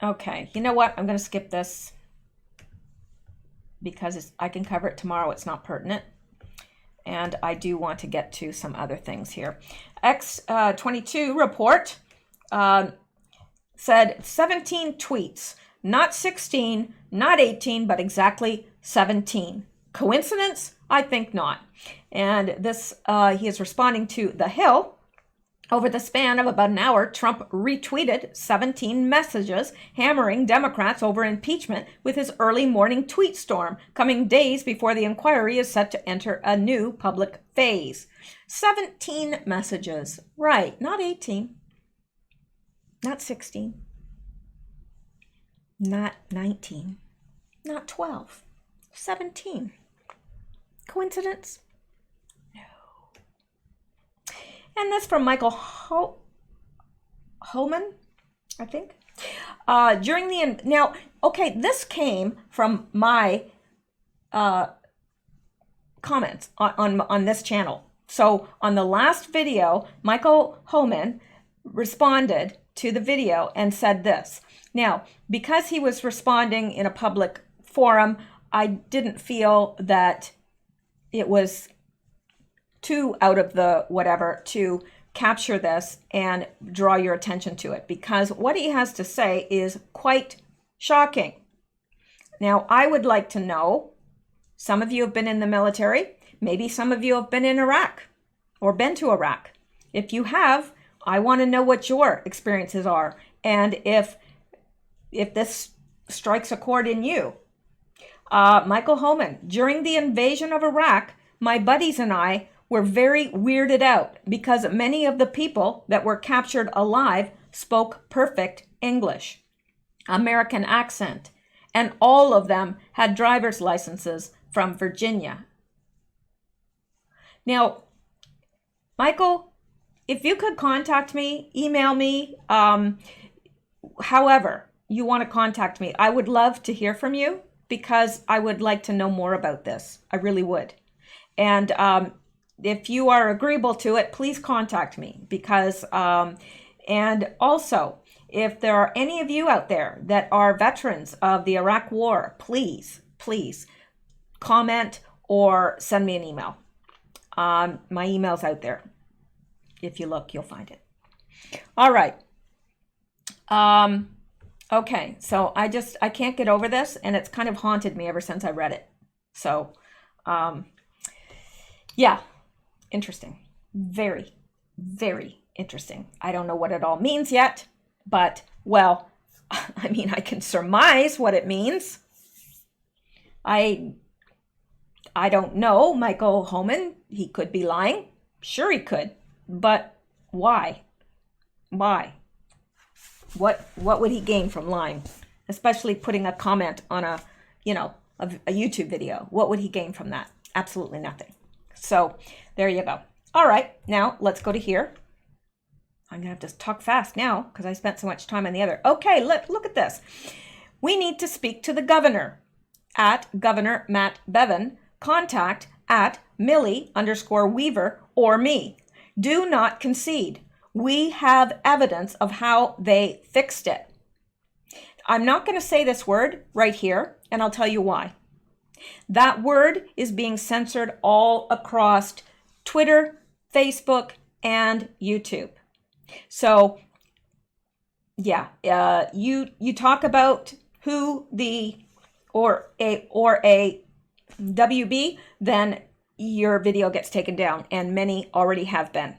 Speaker 1: Okay, you know what? I'm going to skip this because I can cover it tomorrow. It's not pertinent. And I do want to get to some other things here. X22 report said 17 tweets, not 16, not 18, but exactly 17. Coincidence? I think not. And this, he is responding to The Hill. Over the span of about an hour, Trump retweeted 17 messages hammering Democrats over impeachment with his early morning tweet storm, coming days before the inquiry is set to enter a new public phase. 17 messages. Right, not 18, not 16. Not 19, not 12, 17. Coincidence? No. And that's from Michael Holman, I think. Now, okay, this came from my comments on this channel. So on the last video, Michael Holman responded to the video and said this. Now, because he was responding in a public forum, I didn't feel that it was too out of the whatever to capture this and draw your attention to it, because what he has to say is quite shocking. Now, I would like to know, some of you have been in the military, maybe some of you have been in Iraq or been to Iraq. If you have, I want to know what your experiences are, and if this strikes a chord in you. Michael Holman, during the invasion of Iraq, my buddies and I were very weirded out because many of the people that were captured alive spoke perfect English, American accent, and all of them had driver's licenses from Virginia. Now, Michael, if you could contact me, email me, however you want to contact me, I would love to hear from you, because I would like to know more about this. I really would. And if you are agreeable to it, please contact me, because, and also, if there are any of you out there that are veterans of the Iraq War, please comment or send me an email. My email's out there. If you look, you'll find it. All right. Okay, so I can't get over this, and it's kind of haunted me ever since I read it. So, yeah, interesting. Very, very interesting. I don't know what it all means yet, but, well, I mean, I can surmise what it means. I don't know, Michael Holman. He could be lying. Sure he could. But why? Why? What would he gain from lying? Especially putting a comment on a YouTube video. What would he gain from that? Absolutely nothing. So there you go. All right, now let's go to here. I'm gonna have to talk fast now because I spent so much time on the other. Okay, look at this. We need to speak to the governor at Governor Matt Bevin. Contact at Millie_Weaver or me. Do not concede. We have evidence of how they fixed it. I'm not going to say this word right here, and I'll tell you why. That word is being censored all across Twitter, Facebook, and YouTube. So, yeah, you talk about who or a WB, then your video gets taken down, and many already have been.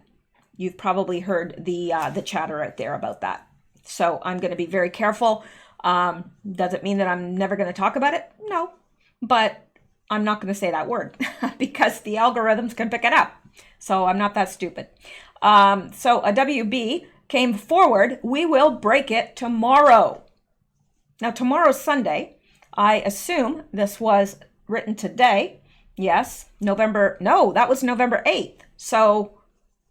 Speaker 1: You've probably heard the chatter out there about that. So I'm going to be very careful. Does it mean that I'm never going to talk about it? No, but I'm not going to say that word because the algorithms can pick it up. So I'm not that stupid. So a WB came forward. We will break it tomorrow. Now, tomorrow's Sunday. I assume this was written today. Yes, that was November 8th. So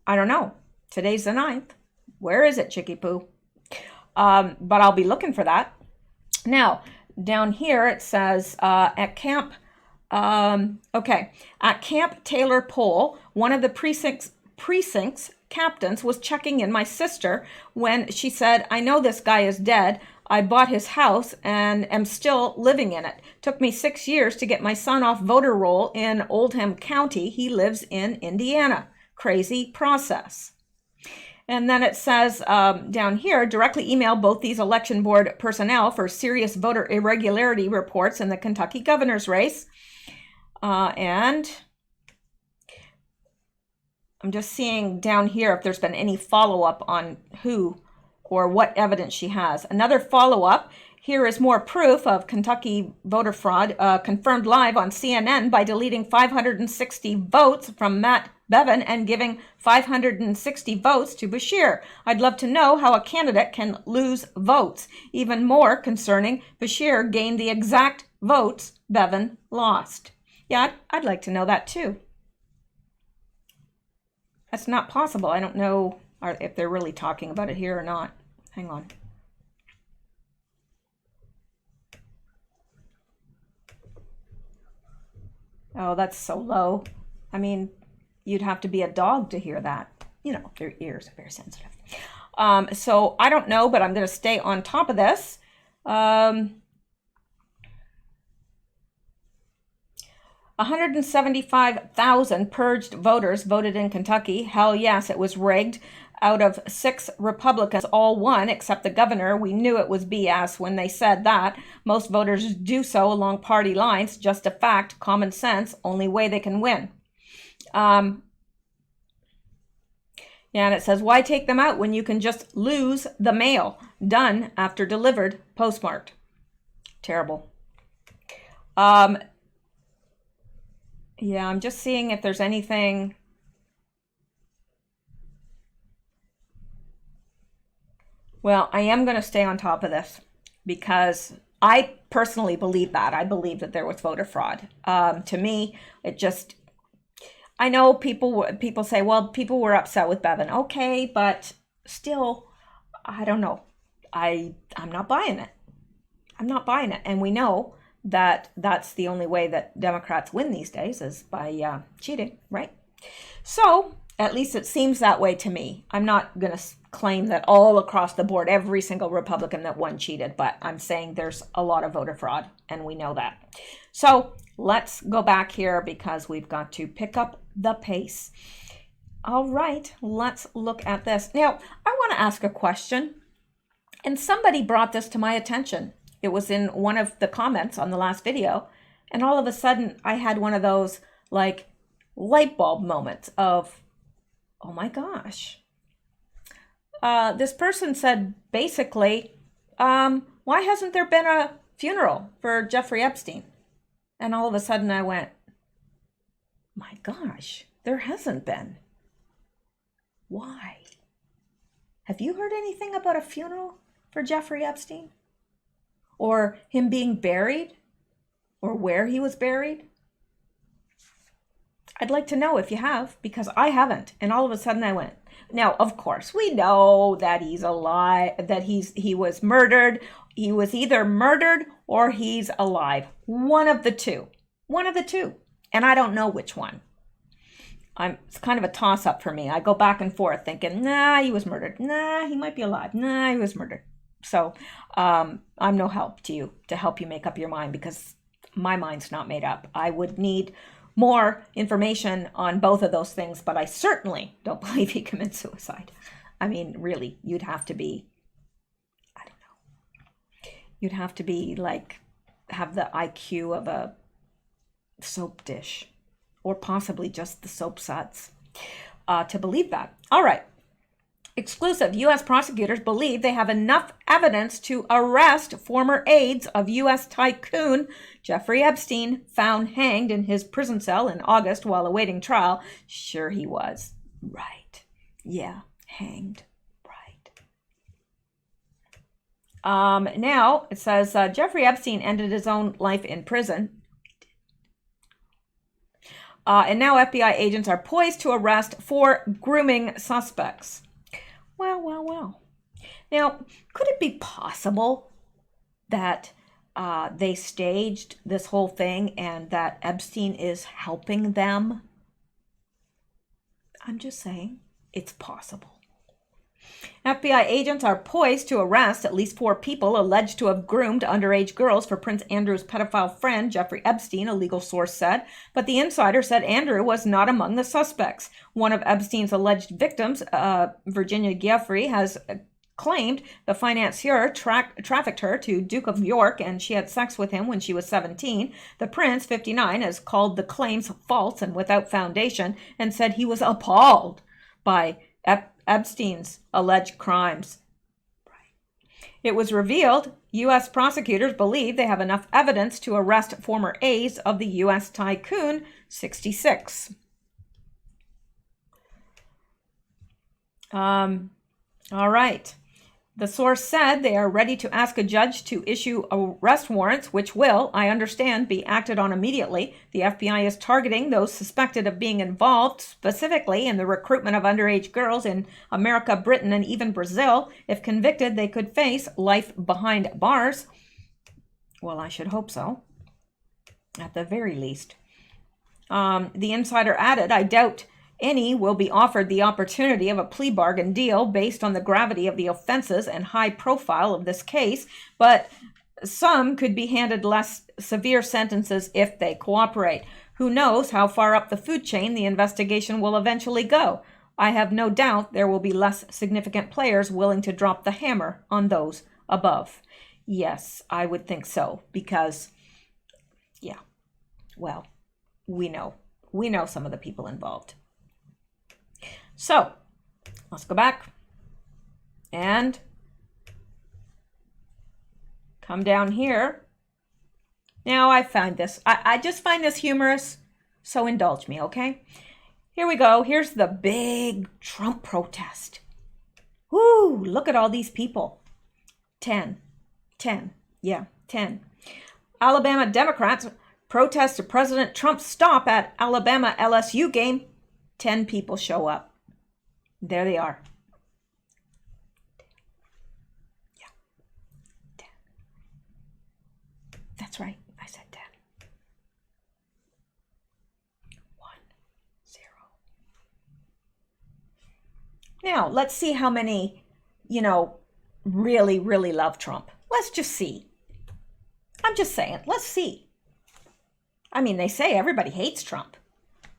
Speaker 1: I don't know. Today's the 9th. Where is it, Chicky Poo? But I'll be looking for that. Now, down here it says at Camp Taylor Pole, one of the precinct's captains was checking in my sister when she said, "I know this guy is dead. I bought his house and am still living in it. Took me 6 years to get my son off voter roll in Oldham County. He lives in Indiana. Crazy process." And then it says down here, directly email both these election board personnel for serious voter irregularity reports in the Kentucky governor's race. And I'm just seeing down here if there's been any follow-up on who or what evidence she has. Another follow-up Here is more proof of Kentucky voter fraud confirmed live on CNN by deleting 560 votes from Matt Bevin and giving 560 votes to Bashir. I'd love to know how a candidate can lose votes. Even more concerning, Bashir gained the exact votes Bevin lost. Yeah, I'd like to know that too. That's not possible. I don't know if they're really talking about it here or not. Hang on. Oh, that's so low. I mean, you'd have to be a dog to hear that. You know, their ears are very sensitive. So I don't know, but I'm going to stay on top of this. 175,000 purged voters voted in Kentucky. Hell yes, it was rigged. Out of 6 Republicans, all won except the governor. We knew it was BS when they said that. Most voters do so along party lines. Just a fact, common sense, only way they can win. Yeah, and it says, why take them out when you can just lose the mail? Done after delivered, postmarked. Terrible. Yeah, I'm just seeing if there's anything. Well, I am going to stay on top of this because I personally believe that. I believe that there was voter fraud. To me, it just, I know people say, well, people were upset with Bevin. Okay, but still, I don't know. I'm not buying it. I'm not buying it. And we know that that's the only way that Democrats win these days is by cheating, right? So at least it seems that way to me. I'm not going to claim that all across the board, every single Republican that won cheated, but I'm saying there's a lot of voter fraud, and we know that. So let's go back here because we've got to pick up the pace. All right, let's look at this. Now, I want to ask a question, and somebody brought this to my attention. It was in one of the comments on the last video, and all of a sudden I had one of those like light bulb moments of, oh my gosh. This person said basically, why hasn't there been a funeral for Jeffrey Epstein? And all of a sudden I went, my gosh, there hasn't been. Why? Have you heard anything about a funeral for Jeffrey Epstein? Or him being buried? Or where he was buried? I'd like to know if you have, because I haven't. And all of a sudden I went. Now, of course, we know that he's alive, that he was murdered. He was either murdered or he's alive. One of the two. One of the two. And I don't know which one. It's kind of a toss-up for me. I go back and forth thinking, nah, he was murdered. Nah, he might be alive. Nah, he was murdered. So I'm no help to you to help you make up your mind because my mind's not made up. I would need more information on both of those things, but I certainly don't believe he committed suicide. I mean, really, you'd have to be, I don't know, you'd have to be like, have the IQ of a soap dish or possibly just the soap suds to believe that. All right. Exclusive. U.S. prosecutors believe they have enough evidence to arrest former aides of U.S. tycoon Jeffrey Epstein, found hanged in his prison cell in August while awaiting trial. Sure he was. Right. Yeah, hanged. Right. Now, it says Jeffrey Epstein ended his own life in prison. And now FBI agents are poised to arrest 4 grooming suspects. Well. Now, could it be possible that they staged this whole thing and that Epstein is helping them? I'm just saying, it's possible. FBI agents are poised to arrest at least 4 people alleged to have groomed underage girls for Prince Andrew's pedophile friend, Jeffrey Epstein, a legal source said. But the insider said Andrew was not among the suspects. One of Epstein's alleged victims, Virginia Giuffre, has claimed the financier trafficked her to Duke of York and she had sex with him when she was 17. The prince, 59, has called the claims false and without foundation and said he was appalled by Epstein's alleged crimes. Right. It was revealed U.S. prosecutors believe they have enough evidence to arrest former aides of the U.S. tycoon 66. All right. The source said they are ready to ask a judge to issue arrest warrants, which will, I understand, be acted on immediately. The FBI is targeting those suspected of being involved specifically in the recruitment of underage girls in America, Britain, and even Brazil. If convicted, they could face life behind bars. Well, I should hope so, at the very least. The insider added, I doubt any will be offered the opportunity of a plea bargain deal based on the gravity of the offenses and high profile of this case, but some could be handed less severe sentences if they cooperate. Who knows how far up the food chain the investigation will eventually go? I have no doubt there will be less significant players willing to drop the hammer on those above. Yes, I would think so, because, yeah, well, we know some of the people involved. So, let's go back and come down here. Now, I just find this humorous, so indulge me, okay? Here we go. Here's the big Trump protest. Woo, look at all these people. 10. Alabama Democrats protest to President Trump's stop at Alabama LSU game. 10 people show up. There they are. Yeah. 10. That's right. I said 10. 1, 0. Now, let's see how many, really, really love Trump. Let's just see. I'm just saying, let's see. I mean, they say everybody hates Trump.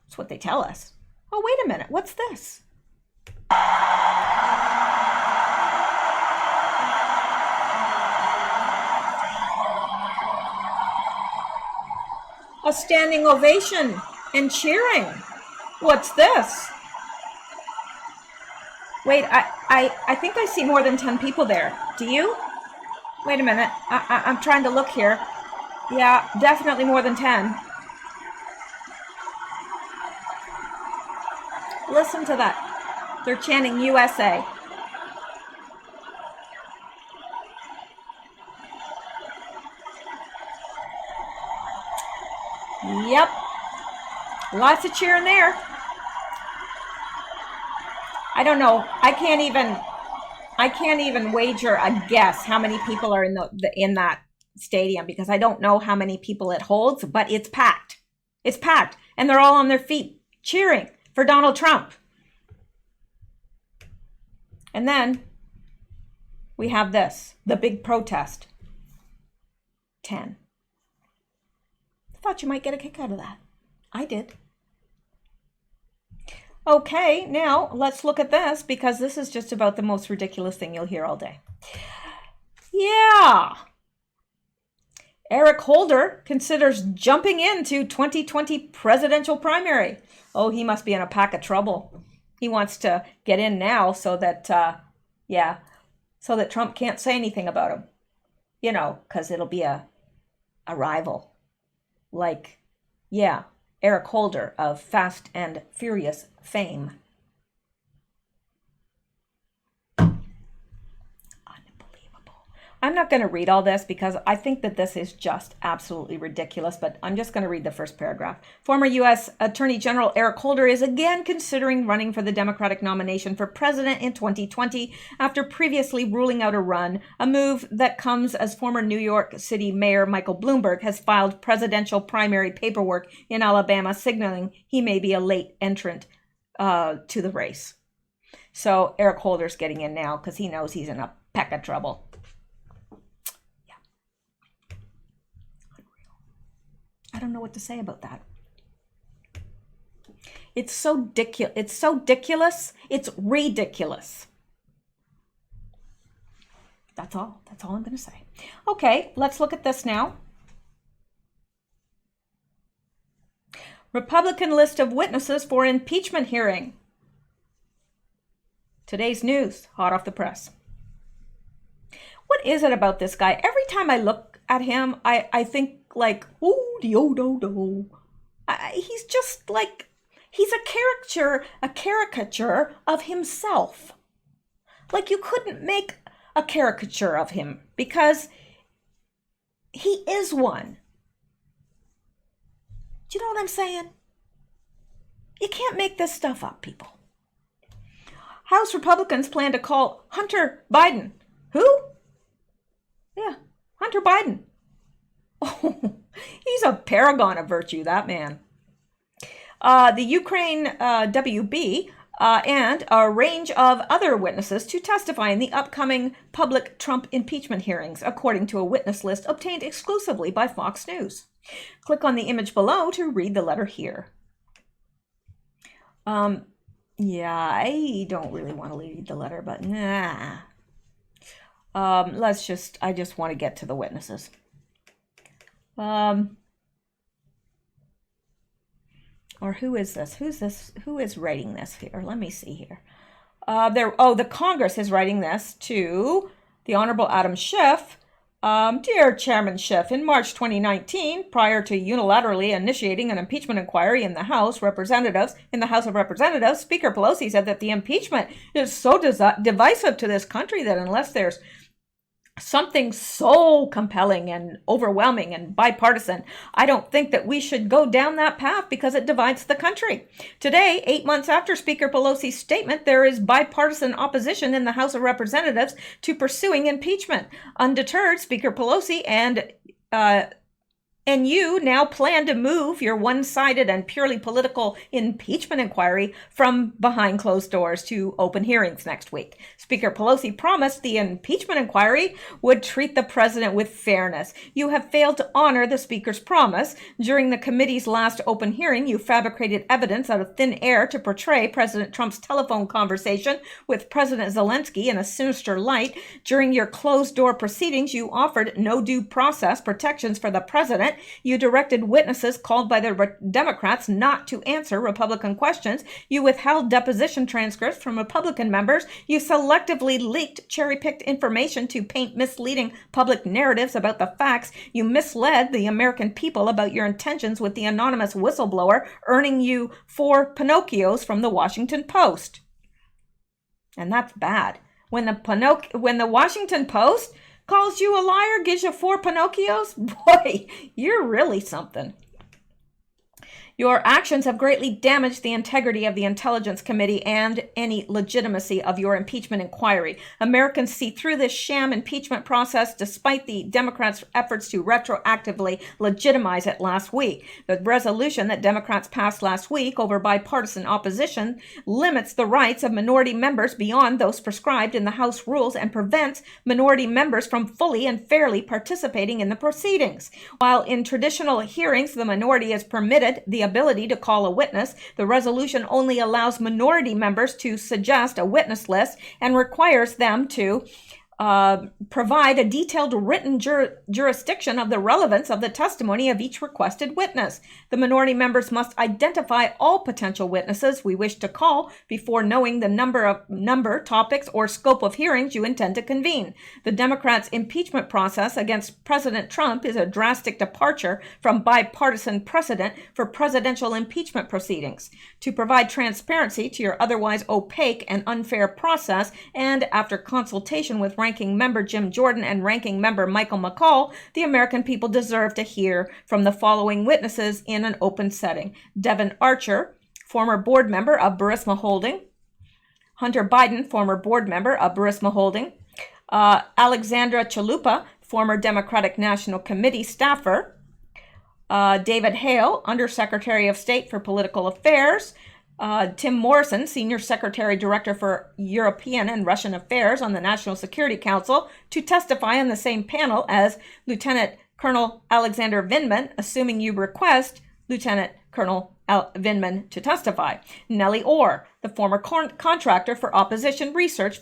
Speaker 1: That's what they tell us. Oh, wait a minute. What's this? A standing ovation and cheering. What's this? Wait, I think I see more than 10 people there. Do you? Wait a minute. I'm trying to look here. Yeah, definitely more than 10. Listen to that. They're chanting USA. Yep. Lots of cheering there. I don't know. I can't even wager a guess how many people are in that stadium, because I don't know how many people it holds, but it's packed. It's packed, and they're all on their feet cheering for Donald Trump. And then we have this, the big protest. 10. I thought you might get a kick out of that. I did. Okay, now let's look at this, because this is just about the most ridiculous thing you'll hear all day. Yeah. Eric Holder considers jumping into 2020 presidential primary. Oh, he must be in a pack of trouble. He wants to get in now so that, so that Trump can't say anything about him. Because it'll be a rival. Like, Eric Holder of Fast and Furious fame. I'm not going to read all this because I think that this is just absolutely ridiculous, but I'm just going to read the first paragraph. Former U.S. Attorney General Eric Holder is again considering running for the Democratic nomination for president in 2020 after previously ruling out a run, a move that comes as former New York City Mayor Michael Bloomberg has filed presidential primary paperwork in Alabama, signaling he may be a late entrant to the race. So Eric Holder's getting in now because he knows he's in a peck of trouble. I don't know what to say about that. It's so ridiculous. It's ridiculous. That's all I'm going to say. Okay, let's look at this now. Republican list of witnesses for impeachment hearing. Today's news, hot off the press. what is it about this guy? Every time I look at him, I think like, oh, do. He's just like, he's a caricature of himself. Like you couldn't make a caricature of him because he is one. Do you know what I'm saying? You can't make this stuff up, people. House Republicans plan to call Hunter Biden. Who? Yeah, Hunter Biden. Oh, he's a paragon of virtue, that man. The Ukraine WB and a range of other witnesses to testify in the upcoming public Trump impeachment hearings, according to a witness list obtained exclusively by Fox News. Click on the image below to read the letter here. Yeah, I don't really want to read the letter, but nah. I just want to get to the witnesses. Or who is this? Who's this? Who is writing this here? Let me see here. The Congress is writing this to the Honorable Adam Schiff. Dear Chairman Schiff, in March 2019, prior to unilaterally initiating an impeachment inquiry in the House of Representatives, Speaker Pelosi said that the impeachment is so divisive to this country that unless there's something so compelling and overwhelming and bipartisan, I don't think that we should go down that path because it divides the country. Today, 8 months after Speaker Pelosi's statement, there is bipartisan opposition in the House of Representatives to pursuing impeachment. Undeterred, Speaker Pelosi and you now plan to move your one-sided and purely political impeachment inquiry from behind closed doors to open hearings next week. Speaker Pelosi promised the impeachment inquiry would treat the president with fairness. You have failed to honor the Speaker's promise. During the committee's last open hearing, you fabricated evidence out of thin air to portray President Trump's telephone conversation with President Zelensky in a sinister light. During your closed-door proceedings, you offered no due process protections for the president. You directed witnesses called by the Democrats not to answer Republican questions. You withheld deposition transcripts from Republican members. You selectively leaked cherry-picked information to paint misleading public narratives about the facts. You misled the American people about your intentions with the anonymous whistleblower, earning you 4 Pinocchios from the Washington Post. And that's bad. When the Washington Post calls you a liar, gives you 4 Pinocchios, boy, you're really something. Your actions have greatly damaged the integrity of the Intelligence Committee and any legitimacy of your impeachment inquiry. Americans see through this sham impeachment process despite the Democrats' efforts to retroactively legitimize it last week. The resolution that Democrats passed last week over bipartisan opposition limits the rights of minority members beyond those prescribed in the House rules and prevents minority members from fully and fairly participating in the proceedings. While in traditional hearings, the minority is permitted the ability to call a witness, the resolution only allows minority members to suggest a witness list and requires them to provide a detailed written jurisdiction of the relevance of the testimony of each requested witness. The minority members must identify all potential witnesses we wish to call before knowing the number, topics, or scope of hearings you intend to convene. The Democrats' impeachment process against President Trump is a drastic departure from bipartisan precedent for presidential impeachment proceedings. To provide transparency to your otherwise opaque and unfair process, and after consultation with Ranking Member Jim Jordan and Ranking Member Michael McCall, the American people deserve to hear from the following witnesses in an open setting: Devin Archer, former board member of Burisma Holding; Hunter Biden, former board member of Burisma Holding; Alexandra Chalupa, former Democratic National Committee staffer; David Hale, Undersecretary of State for Political Affairs; Tim Morrison, Senior Secretary Director for European and Russian Affairs on the National Security Council, to testify on the same panel as Lieutenant Colonel Alexander Vindman, assuming you request Lieutenant Colonel Vindman to testify. Nellie Orr, the former contractor for opposition research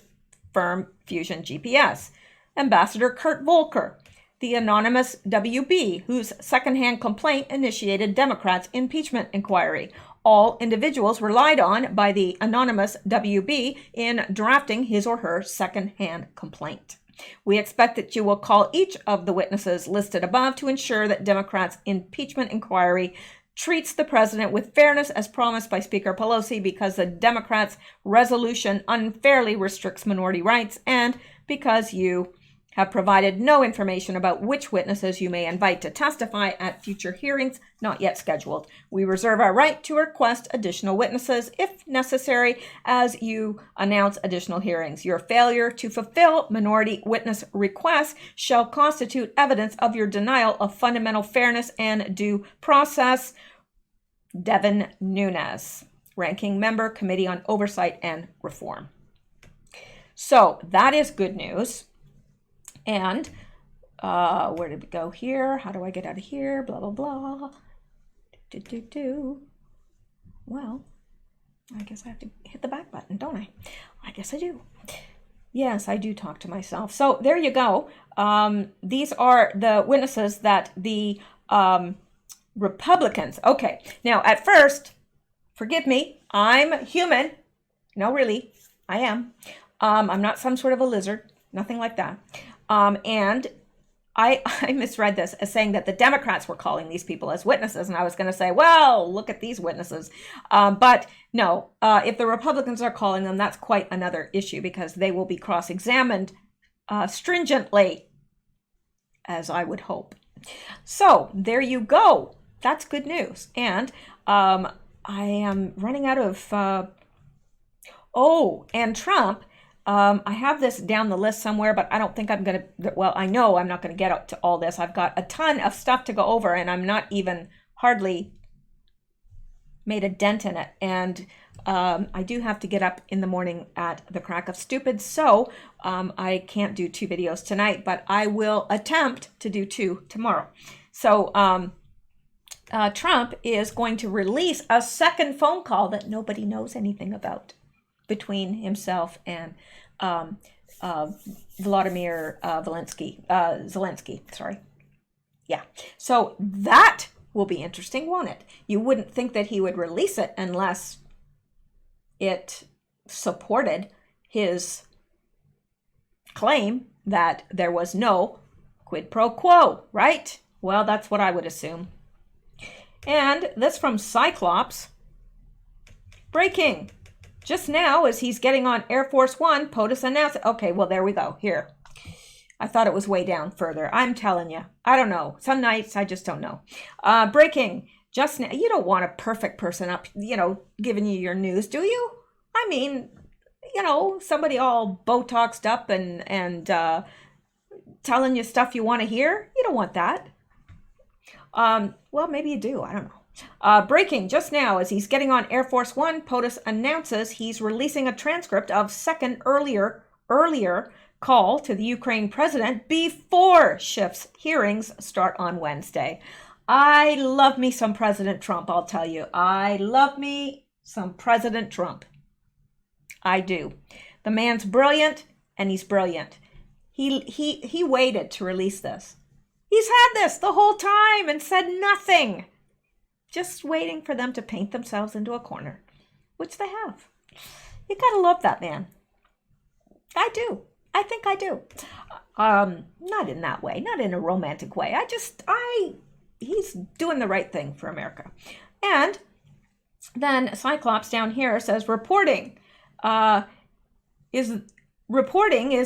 Speaker 1: firm Fusion GPS. Ambassador Kurt Volker, the anonymous WB, whose secondhand complaint initiated Democrats' impeachment inquiry. All individuals relied on by the anonymous WB in drafting his or her secondhand complaint. We expect that you will call each of the witnesses listed above to ensure that Democrats' impeachment inquiry treats the president with fairness as promised by Speaker Pelosi, because the Democrats' resolution unfairly restricts minority rights, and because you have provided no information about which witnesses you may invite to testify at future hearings not yet scheduled. We reserve our right to request additional witnesses if necessary as you announce additional hearings. Your failure to fulfill minority witness requests shall constitute evidence of your denial of fundamental fairness and due process. Devin Nunes, Ranking Member, Committee on Oversight and Reform. So that is good news. And where did we go here? How do I get out of here? Blah, blah, blah. Well, I guess I have to hit the back button, don't I? I guess I do. Yes, I do talk to myself. So there you go. These are the witnesses that the Republicans. Okay. Now, at first, forgive me, I'm human. No, really, I am. I'm not some sort of a lizard. Nothing like that. And I misread this as saying that the Democrats were calling these people as witnesses. And I was going to say, well, look at these witnesses. But no, if the Republicans are calling them, that's quite another issue, because they will be cross-examined stringently, as I would hope. So there you go. That's good news. And I am running out of... and Trump... I have this down the list somewhere, but I don't think I'm going to, well, I know I'm not going to get up to all this. I've got a ton of stuff to go over, and I'm not even hardly made a dent in it. And I do have to get up in the morning at the crack of stupid, so I can't do 2 videos tonight, but I will attempt to do 2 tomorrow. So Trump is going to release a second phone call that nobody knows anything about between himself and Vladimir Zelensky, sorry. Yeah, so that will be interesting, won't it? You wouldn't think that he would release it unless it supported his claim that there was no quid pro quo, right? Well, that's what I would assume. And this from Cyclops. Breaking. Just now, as he's getting on Air Force One, POTUS announced... Okay, well, there we go. Here. I thought it was way down further. I'm telling you. I don't know. Some nights, I just don't know. Breaking. Just now. You don't want a perfect person up, giving you your news, do you? I mean, somebody all Botoxed up and telling you stuff you want to hear. You don't want that. Well, maybe you do. I don't know. Breaking just now, as he's getting on Air Force One, POTUS announces he's releasing a transcript of second earlier call to the Ukraine president before Schiff's hearings start on Wednesday. I love me some President Trump, I'll tell you. I love me some President Trump. I do. The man's brilliant, and he's brilliant. He waited to release this. He's had this the whole time and said nothing. Just waiting for them to paint themselves into a corner, which they have. You gotta love that man. I do. I think I do. Not in that way, not in a romantic way. He's doing the right thing for America. And then Cyclops down here says reporting is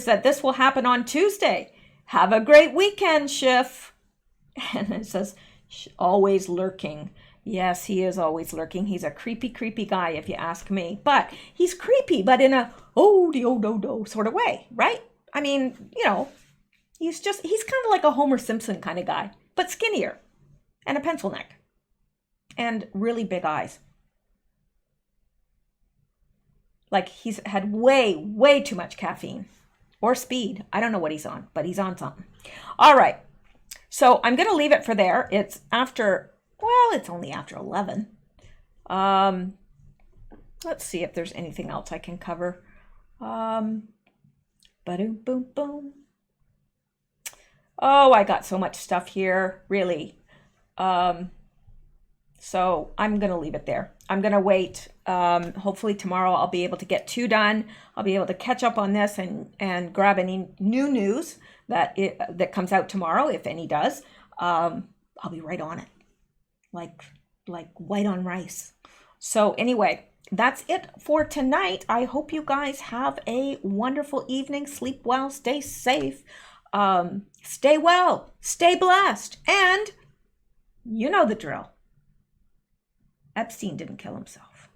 Speaker 1: that this will happen on Tuesday. Have a great weekend, Schiff. And it says always lurking. Yes, he is always lurking. He's a creepy, creepy guy, if you ask me. But he's creepy, but in a oh-do-do-do sort of way, right? I mean, he's kind of like a Homer Simpson kind of guy, but skinnier and a pencil neck and really big eyes. Like he's had way, way too much caffeine or speed. I don't know what he's on, but he's on something. All right. So I'm going to leave it for there. It's only after 11. Let's see if there's anything else I can cover. Ba-doom, boom, boom. Oh, I got so much stuff here, really. So I'm going to leave it there. I'm going to wait Hopefully tomorrow I'll be able to get 2 done. I'll be able to catch up on this and grab any new news that comes out tomorrow, if any does. I'll be right on it, like white on rice. So anyway, that's it for tonight. I hope you guys have a wonderful evening. Sleep well, stay safe, stay well, stay blessed, and you know the drill. Epstein didn't kill himself.